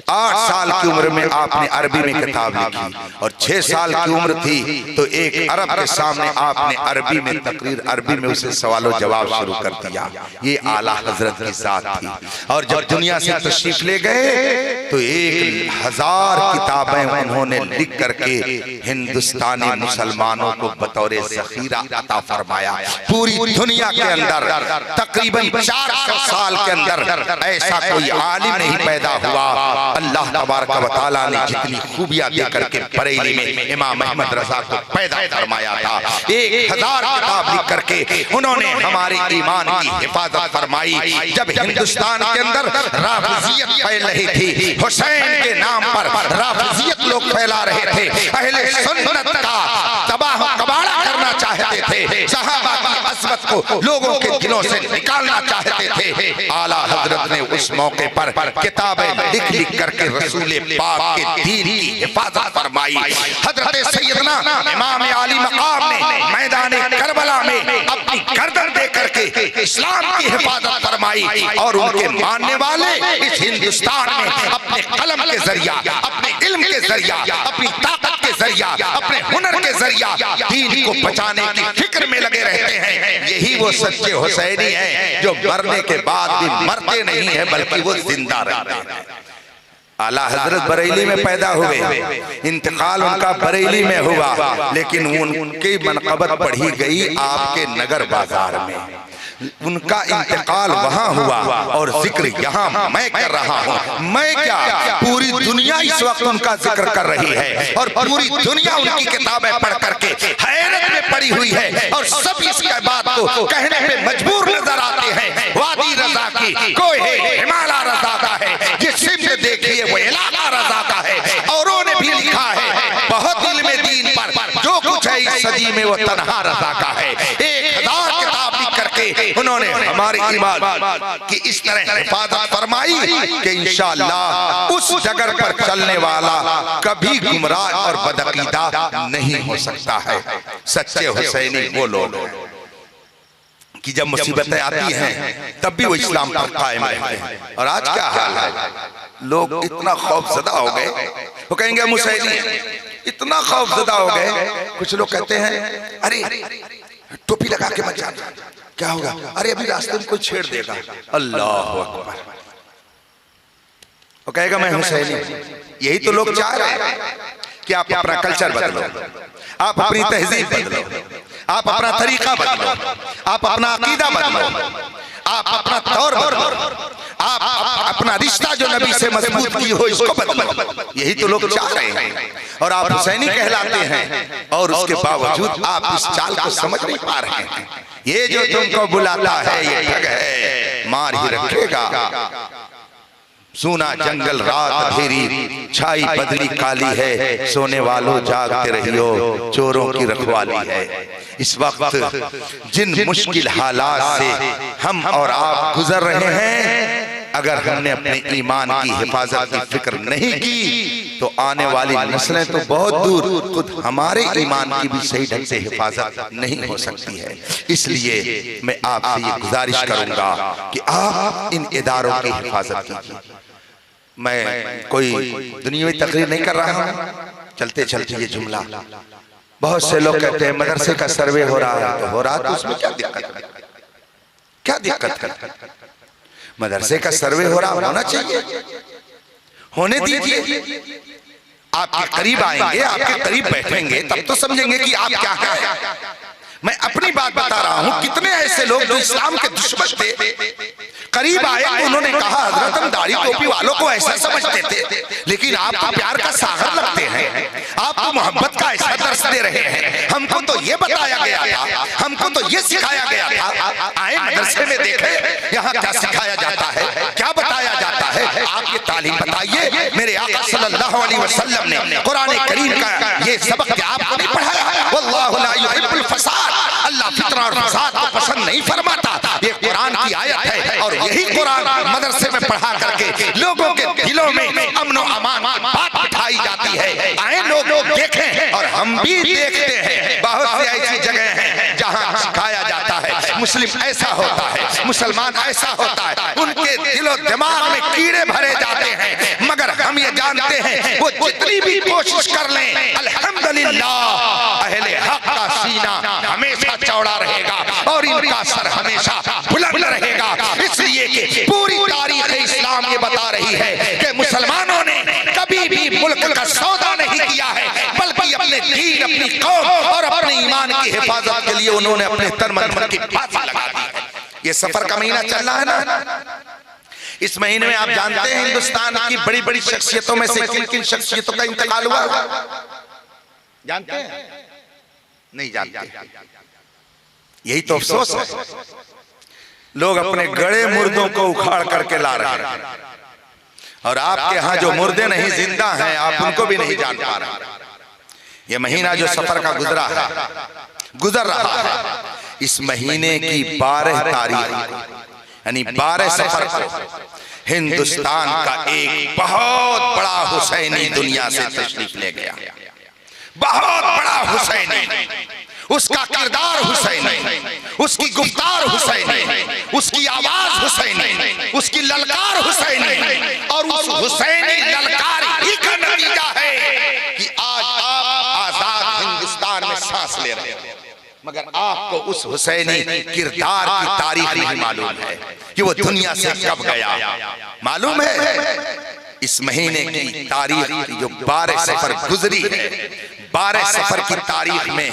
8 साल की उम्र में आपने अरबी में किताब लिखी और 6 साल की उम्र थी तो एक अरब के सामने आपने अरबी में तकरीर, अरबी में उसे सवाल जवाब शुरू कर दिया। ये आला हजरत की जात थी। और जब दुनिया से तशरीफ ले गए तो 1000 किताबें उन्होंने लिख करके हिंदुस्तानी मुसलमानों को बतौर ज़ख़ीरा अता फरमाया। पूरी दुनिया के अंदर तकरीबन 400 साल के अंदर ऐसा कोई आलिम नहीं पैदा हुआ। अल्लाह तबारक व तआला ने जितनी खूबियां दे करके बरेली में इमाम अहमद रज़ा को पैदा फरमाया था। 1000 किताब लिख करके उन्होंने हमारे ईमान की हिफाजत फरमाई। जब हिंदुस्तान के अंदर राफ़िज़ियत फैल रही थी, हुसैन के नाम पर राफ़िज़ियत लोग फैला रहे थे, अहले सुन्नत का तबाह कबाड़ा करना चाहते थे, सहाबा की अज़मत को लोगों के दिलों से निकालना चाहते थे। आला हजरत ने उस मौके पर किताबें लिख करके रसूल पाक के दीन की हिफाजत फरमाई। हजरत सैयदना इमाम आली मकाम ने मैदान करबला में अपनी गर्दन दे करके इस्लाम की हिफाजत फरमाई और उनके मानने वाले इस हिंदुस्तान में अपने कलम के जरिया, अपने इल्म के जरिया, अपनी ताकत के जरिया, अपने हुनर के जरिया दीन को बचाने की फिक्र में लगे रहते हैं। यही वो सच्चे हुसैनी हैं जो मरने के बाद भी मरते नहीं है बल्कि वो जिंदा रहते हैं। आला हजरत बरेली में पैदा हुए, इंतकाल उनका बरेली में हुआ, लेकिन उनकी मनक़बत पढ़ी गई आपके नगर बाजार में। उनका इंतकाल वहां हुआ और जिक्र यहाँ मैं कर रहा हूँ। मैं क्या, पूरी दुनिया इस वक्त उनका जिक्र कर रही है और पूरी दुनिया उनकी किताबें पढ़ करके हैरत में पड़ी हुई है और सब इसके बात को कहने पे मजबूर नजर आते हैं। वादी रजा की कोई है, हिमालय रजा का है, जिस सिमत देखिए वो इलाका रजा का है। औरों ने भी लिखा है बहुत इल्म दीन पर, जो कुछ है इस सदी में वो तन्हा रजा का है। 1000 किताब लिख करके उन्होंने हमारे ईमान की इस तरह हिफाजत फरमाई कि इंशाअल्लाह उस जगह पर चलने वाला कभी गुमराह और बदअकीदा नहीं हो सकता है। सच्चे हुसैनी वो लोग कि जब मुसीबतें आती हैं तब भी वो इस्लाम पर कायम रहते हैं। और आज क्या हाल है, लोग इतना खौफजदा हो गए, वो कहेंगे हम हुसैनी, इतना खौफजदा हो गए। कुछ लोग कहते हैं अरे टोपी लगा के मत जाना, क्या होगा, अरे अभी रास्ते में कोई छेड़ देगा, अल्लाह अकबर, वो कहेगा मैं हुसैनी। यही तो लोग चाह रहे हैं कि आप अपना कल्चर बदलो, आप अपनी तहजीब बदलो, आप अपना तरीका बदलो, आप अपना अकीदा बदलो, आप अपना तौर बदलो, आप अपना रिश्ता जो नबी से मजबूत की हो इसको बदलो। यही तो लोग चाह रहे हैं और आप हुसैनी कहलाते हैं और उसके बावजूद आप इस चाल को समझ नहीं पा रहे हैं। ये जो तुमको बुलाता है ये ठग है, मार ही रखेगा। सूना जंगल रात अंधेरी, छाई बदली काली है, सोने वालों जागते रहियो, चोरों की रखवाली है। इस वक्त जिन मुश्किल हालात से हम और आप गुजर रहे हैं, अगर हमने अपने ईमान की हिफाजत की फिक्र नहीं की तो आने वाली नस्लें तो बहुत दूर खुद हमारे ईमान की भी सही ढंग से हिफाजत नहीं हो सकती है। इसलिए मैं आपसे ये गुजारिश करूंगा कि आप इन इदारों की हिफाजत कीजिए। मैं कोई दुनियावी तकरीर नहीं कर रहा हूं, चलते चलते ये जुमला, बहुत से लोग कहते हैं मदरसे का सर्वे हो रहा है, तो हो रहा तो उसमें क्या दिक्कत है? क्या दिक्कत है? मदरसे का सर्वे हो रहा, होना चाहिए, होने दीजिए। आपके करीब आएंगे, आपके करीब बैठेंगे, तब तो समझेंगे कि आप क्या हैं। मैं अपनी बात बता रहा हूं, कितने ऐसे लोग जो इस्लाम के दुश्मन थे, करीब आए तो उन्होंने कहा हजरत हम दाढ़ी टोपी वालों को ऐसा समझते थे, लेकिन आप तो प्यार का सागर लगते हैं, आप तो मोहब्बत का ऐसा दर्श दे रहे हैं। हमको तो ये बताया गया था, हमको तो ये सिखाया गया था। आए मदरसे में देखे यहाँ क्या सिखाया जाता है, क्या बताया जाता है, आप ये तालीम बताइए। मेरे आका सल्लल्लाहु अलैहि वसल्लम ने कुरान करीम का ये सबक क्या आपको नहीं पढ़ाया? वल्लाहु ला युहिब्बुल फसाद, अल्लाह फितना और फसाद को पसंद नहीं फरमाता। ये कुरान की आयत है और यही कुरान मदरसे में पढ़ा करके लोगों के दिलों में अमन और अमान की बात बिठाई जाती है। आए लोग देखें, और हम भी देखते हैं बहुत सी ऐसी जगह हैं जहां सिखाया जाता है मुस्लिम ऐसा होता है, मुसलमान ऐसा होता है, उनके दिलो दिमाग में कीड़े भरे जाते हैं। मगर हम ये जानते हैं वो जितनी भी कोशिश कर लें, अल्हम्दुलिल्लाह अहले हक का सीना हमेशा चौड़ा रहेगा और इनका सर हमेशा बुलंद रहेगा। इसलिए कि पूरी तारीख इस्लाम ये बता रही है कि मुसलमानों ने कभी भी मुल्क का सौदा नहीं किया है, बल्कि अपने दीन, अपनी कौम और अपने ईमान की हिफाजत के लिए उन्होंने अपने तन मन की बात लगा दी है। ये सफर का महीना चल रहा है ना, इस महीने में आप जानते हैं हिंदुस्तान की बड़ी बड़ी शख्सियतों में से किन किन शख्सियतों का इंतकाल हुआ? जानते हैं? नहीं जानते। यही तो अफसोस है, लोग अपने गड़े मुर्दों को उखाड़ करके ला रहे हैं और आपके यहाँ जो मुर्दे नहीं जिंदा हैं आप उनको भी नहीं जान पा रहे। ये महीना जो सफर का गुजर रहा है, इस महीने की 12 तारीख यानी 12 सफर को हिंदुस्तान का एक बहुत बड़ा हुसैनी दुनिया से तशरीफ ले गया। बहुत बड़ा हुसैनी, उसका किरदार हुसैनी, उसकी गुफ्तार हुसैनी, उसकी आवाज हुसैनी, उसकी ललकार हुसैनी, और उस हुसैनी ललकार ही का नतीजा है कि आज आप आजाद हिंदुस्तान में सांस ले रहे हैं। मगर आपको उस हुसैनी किरदार की तारीख नहीं मालूम है कि वो दुनिया से कब गया। मालूम है इस महीने की तारीख जो 12 सफर गुजरी है, 12 सफर की तारीख में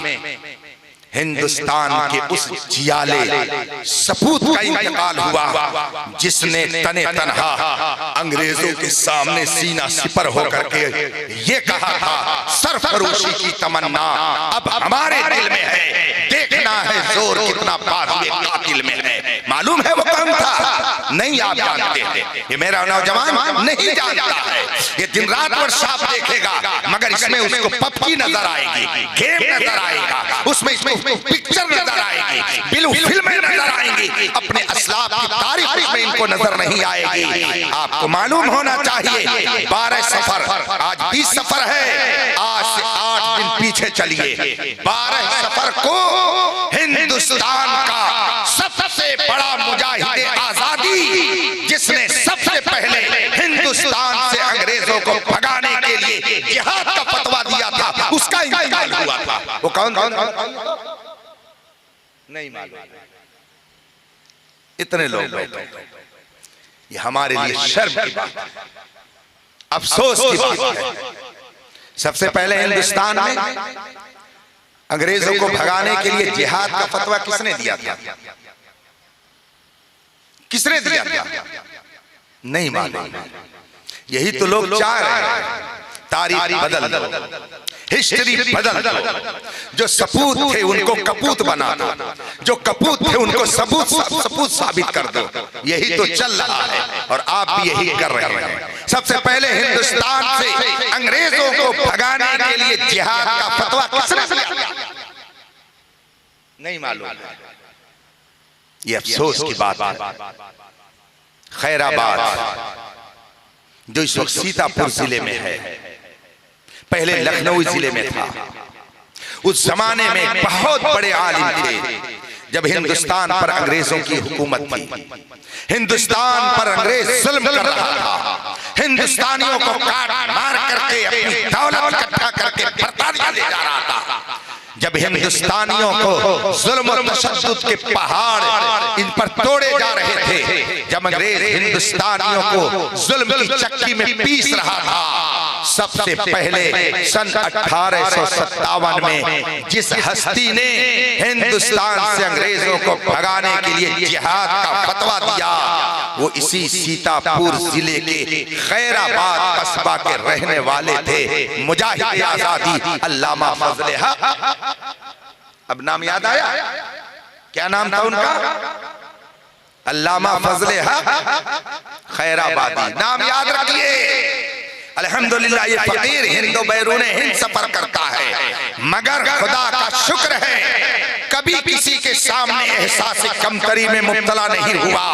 हिंदुस्तान के उस जियाले सपूत का इंतकाल हुआ जिसने तने तनहा अंग्रेजों के सामने सीना सिपर होकर के ये कहा था, सरफरोशी की तमन्ना अब हमारे दिल में है, देखना है जोर कितना बाजुए कातिल में है। मालूम है वो कौन था? नहीं आप जानते हैं, ये मेरा नौजवान नहीं जानता है। ये दिन रात और साफ देखेगा, मगर इसमें उसको पबजी नजर आएगी, गेम नजर आएगा, उसमें इसमें पिक्चर नजर आएगी, बिल्कुल फिल्में नजर आएंगी, अपने असलाफ की तारीख में इनको नजर नहीं आएगी। आपको मालूम होना चाहिए 12 सफर, आज 20 सफर है, आज से 8 दिन पीछे चलिए। 12 सफर को हिंदुस्तान का सबसे बड़ा मुजाहिद आजादी, जिसने सबसे पहले हिंदुस्तान से अंग्रेजों को भगाने के लिए जिहाद का फतवा दिया था, उसका इंतकाल हुआ था। वो कौन था? नहीं मालूम। इतने लोग बैठे, ये हमारे लिए शर्म की बात है, अफसोस की बात है। सबसे पहले हिंदुस्तान में अंग्रेजों को भगाने के लिए जिहाद का फतवा किसने दिया था? किसने दिया था? नहीं मालूम। यही तो लोग चाह रहे हैं तारीख बदल दो, हिस्ट्री बदल दो। जो सपूत थे उनको कपूत बना दो, जो कपूत थे उनको सपूत साबित कर दो। यही तो चल रहा है और आप भी यही कर रहे हैं। सबसे पहले हिंदुस्तान से अंग्रेजों को भगाने के लिए जिहाद का फतवा किसने दिया? नहीं मालूम। ये अफसोस की बात है। खैराबाद जो इस वक्त सीतापुर जिले में है, पहले लखनऊ जिले में था। उस जमाने में बहुत बड़े आलिम थे। जब हिंदुस्तान पर अंग्रेजों की हुकूमत थी, हिंदुस्तान पर अंग्रेज जुल्म कर रहा था, हिंदुस्तानियों को काट मार करके अपनी दौलत इकट्ठा करके बर्तानिया ले जा रहा था। जब हिंदुस्तानियों को जुल्म और तशद्दुद के पहाड़ इन पर तोड़े जा रहे थे, जब अंग्रेज हिंदुस्तानियों को जुल्म की चक्की में पीस रहा था, सबसे पहले सन 1857 में जिस हस्ती ने हिंदुस्तान से अंग्रेजों को भगाने के लिए जिहाद का फतवा दिया, वो इसी सीतापुर जिले के खैराबाद कस्बा के रहने वाले थे, मुजाहिद आजादी अल्लामा फजले हक। अब नाम याद आया? क्या नाम था उनका? अल्लामा फजले हक खैराबादी। नाम याद रखिए। अल्हम्दुलिल्लाह ये फकीर हिंदो बैरून हिंद सफर करता है, मगर खुदा का शुक्र है कभी किसी के सामने एहसास कमतरी में मुब्तला नहीं हुआ।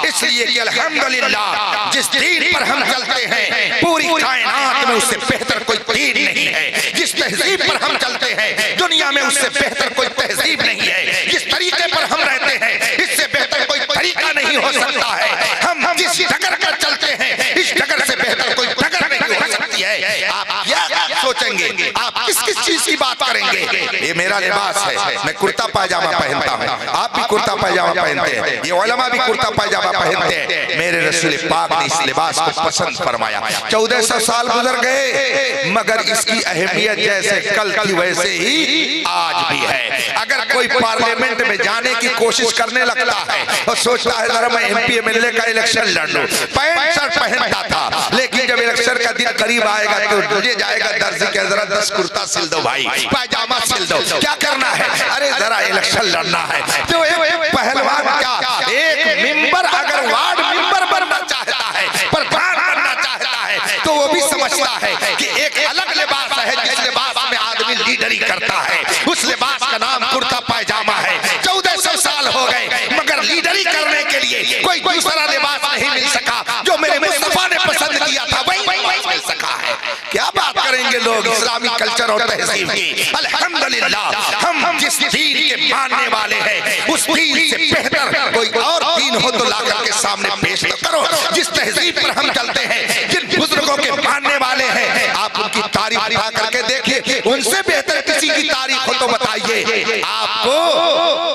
इसलिए कि अल्हम्दुलिल्लाह जिस दीन पर हम चलते हैं पूरी कायनात में उससे बेहतर कोई दीन नहीं है। जिस तहजीब पर हम चलते हैं दुनिया में उससे बेहतर कोई तहजीब नहीं है। जिस तरीके पर हम रहते हैं इससे बेहतर कोई तरीका नहीं हो सकता है। हम जिस डगर पर चलते हैं इस डगर से बेहतर कोई डगर नहीं हो सकती है। आप क्या सोचेंगे? आप किस किस चीज की बात करेंगे? ये मेरा लिबास है, मैं कुर्ता पायजामा पहनता हूँ, आप भी कुर्ता पायजामा पहनते हैं, ये उलमा भी कुर्ता पायजामा पहनते हैं। मेरे रसूल पाक ने इस लिबास को पसंद फरमाया। 1400 साल गुजर गए मगर इसकी अहमियत जैसे कल थी वैसे ही आज भी है। अगर कोई पार्लियामेंट में जाने की कोशिश करने लगता है और सोचता है जरा मैं MP MLA का इलेक्शन लड़ लूं, पैंट शर्ट पहनता था, लेकिन जब इलेक्शन का दिन करीब आएगा तो तुझे जाएगा दर्जी के जरा 10 कुर्ता सिल दो भाई, पायजामा सिल दो। क्या करना है? अरे जरा इलेक्शन लड़ना है। तो एक पहलवान क्या एक मिंबर अगर वार्ड मिंबर बनना चाहता है, प्रधान बनना चाहता है, तो वो भी समझता है कि एक अलग लिबास है जिस लिबास में आदमी लीडरी करता है। उस लिबास का नाम कुर्ता पायजामा है। 1400 साल हो गए मगर लीडरी करने के लिए कोई दूसरा लिबास नहीं मिल सका। जो मेरे मुस्तफा ने पसंद किया था वही मिल सका है। क्या बात करेंगे लोग इस्लामी कल्चर और तहजीब की। अल्हम्दुलिल्लाह हम जिस दीन के मानने वाले हैं उस दीन से बेहतर कोई और दीन हो तो लाकर के सामने पेश तो करो। जिस तहजीब पर हम चलते हैं, जिन बुजुर्गों के मानने वाले हैं, आप उनकी तारीफ उठा करके देखिए, उनसे बेहतर किसी की तारीफ हो तो बताइए। आपको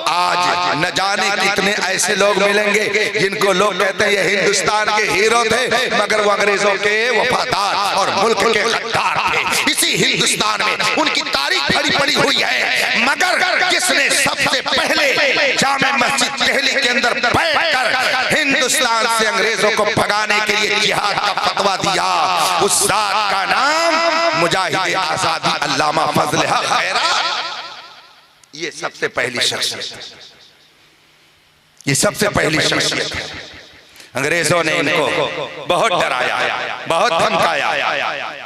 आज न जाने कितने ऐसे लोग मिलेंगे जिनको लोग कहते हैं ये हिंदुस्तान के हीरो थे मगर वो अंग्रेजों के वफादार और मुल्क के गद्दार थे। इसी हिंदुस्तान में उनकी तारीख भरी पड़ी हुई है, मगर जिसने सबसे पहले जामे मस्जिद दिल्ली के अंदर बैठकर हिंदुस्तान से अंग्रेजों को भगाने के लिए जिहाद का फतवा दिया, उस जात का नाम मुजाहिद आजादी अल्लामा फजले हक खैराबादी। ये सबसे पहली शख्सियत, ये सबसे पहली शख्सियत है। अंग्रेजों ने इनको बहुत डराया, बहुत धमकाया,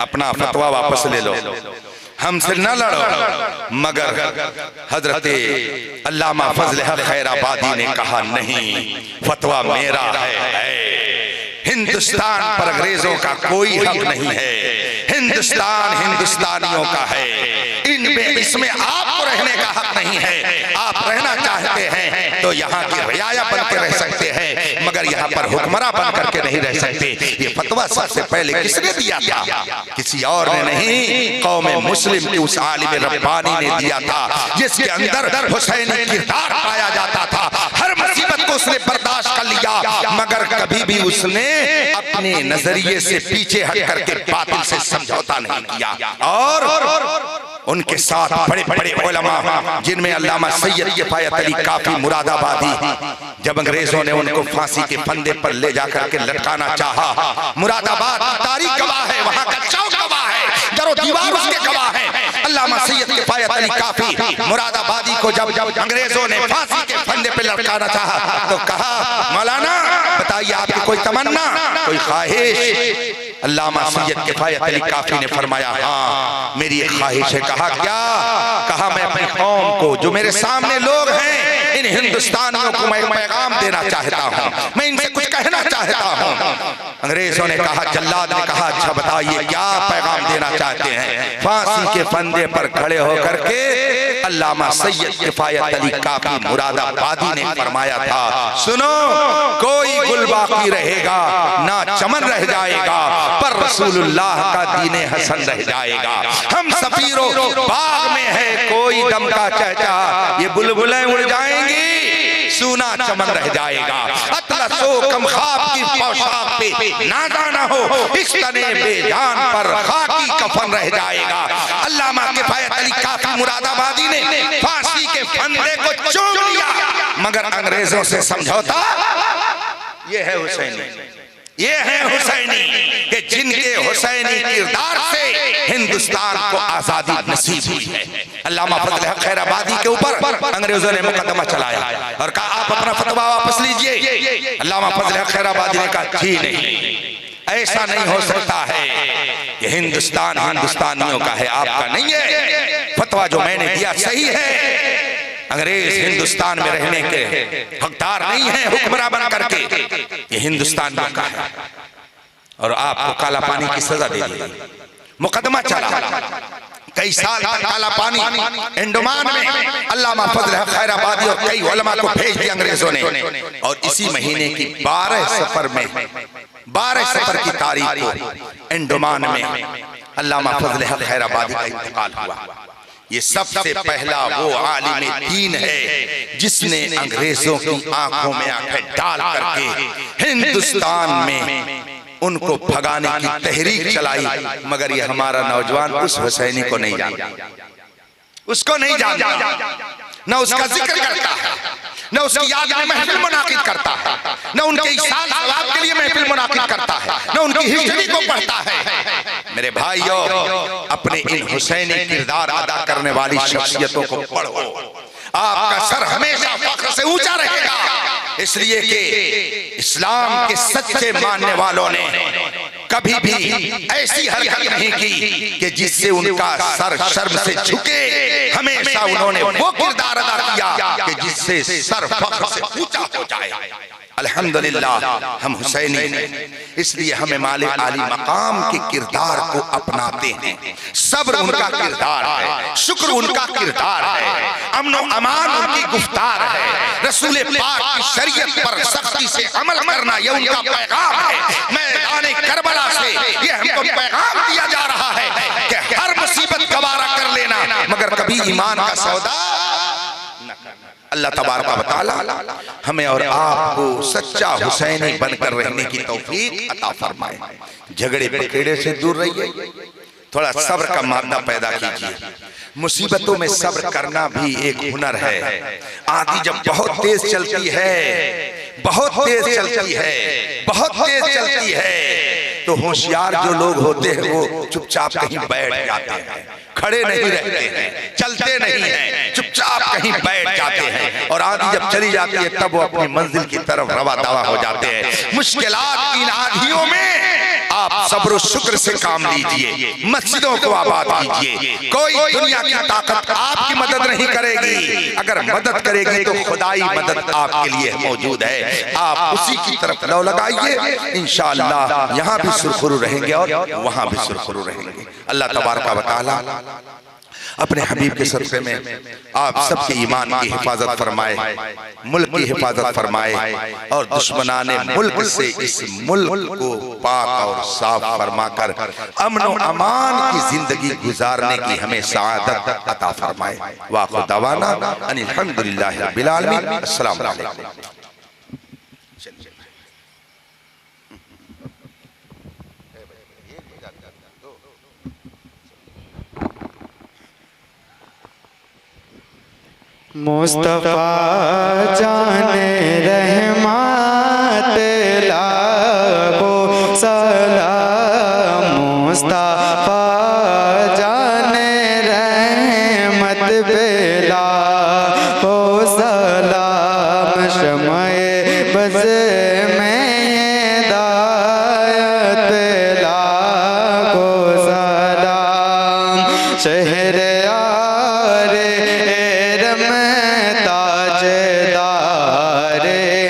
अपना फतवा वापस ले लो, हमसे न लड़ो। मगर हजरत अल्लामा फजले हक खैराबादी ने कहा नहीं, फतवा मेरा है। हिंदुस्तान पर अंग्रेजों का कोई हक नहीं है, हिंदुस्तान हिंदुस्तानियों का है। इनमें इसमें आपको रहने का हक नहीं है। आप रहना चाहते हैं तो यहाँ की रियाया बन के रह सकते हैं मगर यहाँ पर हुक्मरान बन करके नहीं रह सकते। ये फतवा सबसे पहले किसने दिया था? किसी और ने नहीं, कौम मुस्लिम के उस आलिम रब्बानी ने दिया था जिसके अंदर हुसैनी किरदार पाया जाता था। हर मुसीबत को उसने बर्दाश्त कर लिया मगर कभी भी उसने अपने नजरिए से पीछे हट करके बातिल से समझौता नहीं किया। और उनके साथ बड़े बड़े उलमा जिनमें अल्लामा सैयद किफायत अली काफी मुरादाबादी, जब अंग्रेजों ने उनको फांसी के फंदे पर ले जाकर के लटकाना चाहा, मुरादाबाद तारीख गवाह है, वहां का चौक गवाह है, दीवार उसके गवाह है। अल्लामा सैयद किफायत अली काफी मुरादाबादी को जब अंग्रेजों ने फांसी के फंदे पे लटकाना चाहा तो कहा, मौलाना बताइए आपकी कोई तमन्ना, कोई ख्वाहिश? अल्लामा सैयद किफायत अली काफी ने फरमाया, हाँ मेरी एक ख्वाहिश है। कहा क्या? कहा मैं अपनी कौम को, जो मेरे सामने लोग हैं, इन हिंदुस्तानियों को मैं पैगाम देना चाहता हूँ, मैं इनसे कुछ कहना चाहता हूँ। अंग्रेजों ने कहा, जल्लाद ने कहा, अच्छा बताइए क्या पैगाम देना चाहते हैं? फांसी के फंदे पर खड़े होकर के अल्लामा सैयद किफायत अली काफी मुरादाबादी ने फरमाया था, सुनो, कोई गुल बाकी रहेगा ना चमन रह जाएगा, पर रसूलुल्लाह का दीने हसन रह जाएगा। हम सफीरों बाग में है कोई दम का चहचा, ये बुलबुलें उड़ जाएंगी, सूना चमन रह जाएगा। अतलसो कम ख्वाब की पोशाक पे नादाना हो, इस तने बेजान पर खाकी कफन रह जाएगा। अल्लामा किफायत अली काफी मुरादाबादी ने फांसी के फंदे को चूम लिया, मगर अंग्रेजों से समझौता। ये है हुसैनी, ये है हुसैनी कि जिनके हुसैनी किरदार से हिंदुस्तान को आजादी नसीब हुई है। अल्लामा फजल हक खैराबादी के ऊपर अंग्रेजों ने मुकदमा चलाया और कहा आप अपना फतवा वापस लीजिए। अल्लामा फजल हक खैराबादी ने कहा जी नहीं, ऐसा नहीं हो सकता है, ये हिंदुस्तान हिंदुस्तानियों का है, आपका नहीं है। फतवा जो मैंने दिया सही है, अंग्रेज हिंदुस्तान में रहने के हकदार नहीं है, हुक्मरान बन करके ये हिंदुस्तान का है और आपको काला पानी की सजा दे दी। मुकदमा चला, कई साल तक काला पानी अंडमान में अल्लामा फजल हक खैराबादी और कई उलमा को भेज दिया अंग्रेजों ने। और इसी महीने की 12 सफर की तारीख को अंडमान में अल्लामा फजल हक खैराबादी का इंतकाल हुआ। ये सबसे पहला वो आलिम दीन है जिसने अंग्रेजों की आंखों में आंखें डाल करके हिंदुस्तान में उनको भगाने की तहरीक चलाई। मगर ये हमारा नौजवान उस हुसैनी को नहीं जानता, उसको नहीं जानता, न उसका जिक्र करता है, न उसकी याद में महफिल मुनाकिद करता है, न उनके इसाल सवाब के लिए महफिल मुनाकिद करता है, न उनकी हिस्ट्री को पढ़ता है। मेरे भाइयों, अपने इन हुसैनी किरदार अदा करने वाली शख्सियतों को पढ़ो, आपका सर हमेशा फख्र से ऊंचा रहेगा। इसलिए कि इस्लाम के सच्चे मानने वालों ने कभी भी ऐसी हरकत नहीं की कि जिससे उनका सर शर्म से झुके। हमेशा उन्होंने वो किरदार अदा किया कि जिससे सर फख्र से ऊंचा हो जाए। अल्हम्दुलिल्लाह हम हुसैनी हैं, इसलिए हमें मालिक आली मकाम के किरदार को अपनाते हैं। सब्र उनका किरदार है, शुक्र उनका किरदार है, अमन व अमान उनकी गुफ्तार है, रसूल पाक की शरीयत पर सख्ती से अमल करना यह उनका पैगाम है। मैदान करबला से ये हमको पैगाम दिया जा रहा है कि हर मुसीबत गवारा कर लेना, मगर कभी ईमान का सौदा न करना। अल्लाह तबारक व तआला हमें और आपको सच्चा हुसैनी बनकर रहने की तौफीक अता फरमाए। झगड़े पखेड़े से दूर रहिए, थोड़ा सब्र का मादा पैदा कीजिए। मुसीबतों में सब्र करना भी एक हुनर है। आंधी जब बहुत तेज चलती है, बहुत तेज चलती है, बहुत तेज चलती है, तो होशियार जो लोग होते हैं वो चुपचाप कहीं बैठ जाते हैं, खड़े नहीं रहते हैं, चलते नहीं हैं, चुपचाप कहीं बैठ जाते हैं। और आंधी जब चली जाती है तब वो अपनी मंजिल की तरफ रवा दवा हो जाते हैं। मुश्किलात की आंधियों में आप सब्र शुक्र से काम लीजिए, मस्जिदों को आबाद कीजिए। कोई दुनिया की ताकत आपकी मदद नहीं करेगी, अगर मदद करेगी तो खुदाई मदद आपके लिए मौजूद है। आप उसी की तरफ लौ लगाइए, इंशाअल्लाह यहाँ भी सुरखुरू रहेंगे और वहां भी सुरखुरू रहेंगे। अल्लाह तबारक व तआला अपने हबीब के सदक़े में आप सबके ईमान की हिफाजत फरमाए, मुल्क की हिफाजत फरमाए और दुश्मनाने मुल्क से इस मुल्क को पाक और साफ फरमाकर अमन व अमान की जिंदगी गुजारने की हमें सआदत अता फरमाए। वाखिर दवाना अनिल हम्दुलिल्लाहि रब्बिल आलमीन। अस्सलामु अलैकुम। मुस्तफा जाने रहमत लाखो सलाम मुस्तफा जाने रहमत बेला हो सलाम शमए बज़ में हिदायत बेला हो सलाम शहर आरे रम ताजदार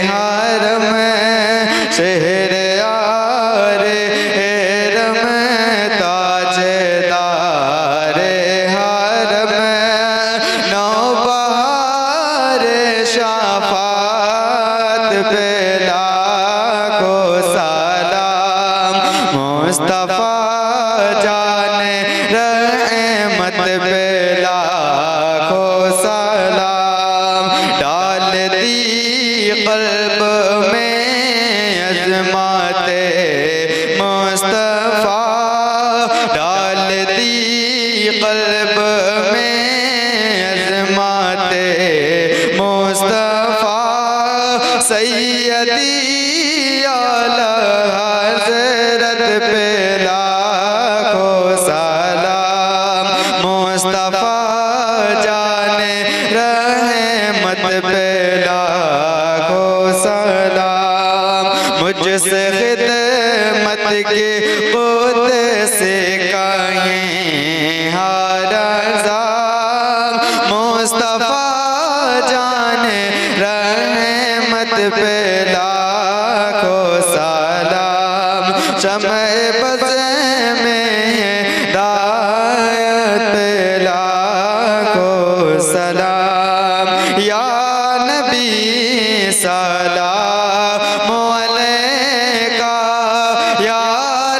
हरम शहर आरे रम ताजदार हरम नौबहार शफात बेला को सलाम मुस्तफा जाने रहमत बेला को सलाम डाल दी क़ल्ब में अज़मते मुस्तफा डाल दी क़ल्ब में अज़मते मुस्तफा सैयदी आला हज़रत बेला को सलाम मुस्तफा जाने रहमत बेला को सलाम मुझसे खिदमत के खुद से कहें हारज़ा मुस्तफा जाने रहमत बेला को सलाम शमए बज़ में हिदायत बेला को सलाम या नबी सलाम अलैका या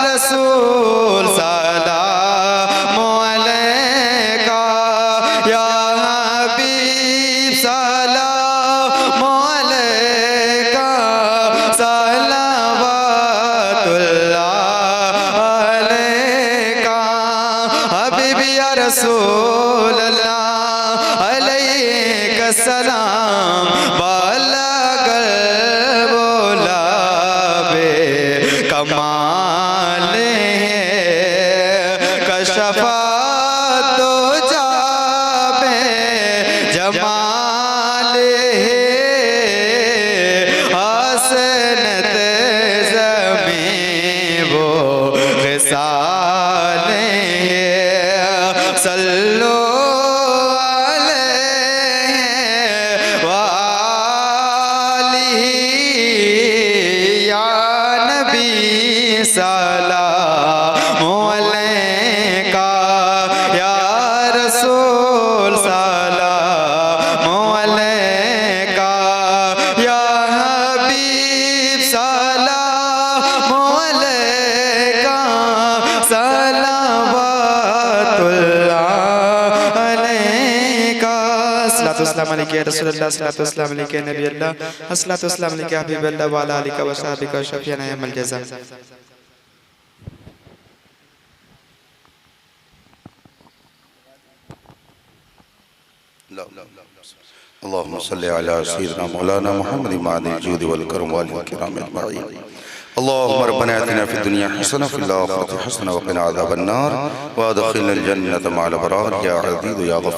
रसूल सलाम अलैका या हबीब सलाम अलैका सलावतुल्लाह अलैका हबीबी या रसूल अल्लाह अलैका सलाम बालगल बोला बे कमाल है कशफा तो जाबे जमाल है हसनत ज़मीं वो ख़िसाल है सल्लो अलैहि वालिही या नबी सलाम अलैका या रसूल सलाम अलैका या हबीब सलाम अलैका सलावतुल्लाह अलैका अस्सलातु वस्सलामु अलैका या रसूलल्लाह अस्सलातु वस्सलामु अलैका या नबी अल्लाह अस्सलातु वस्सलामु अलैका या हबीबल्लाह व अला आलिका व सहाबिका व शफीअना यौमल जज़ा अल्लाहुम्मा सल्लि अला सय्यिदिना मौलाना मुहम्मद मादिल जूद वल करम वल किराम अजमईन अल्लाहुम्मा रब्बना आतिना फिद दुनिया हसना व फिल आखिरति हसना व क़िना अज़ाबन नार व अदखिलना अल जन्नत मअल अबरार या अज़ीज़ या गफ़ूर।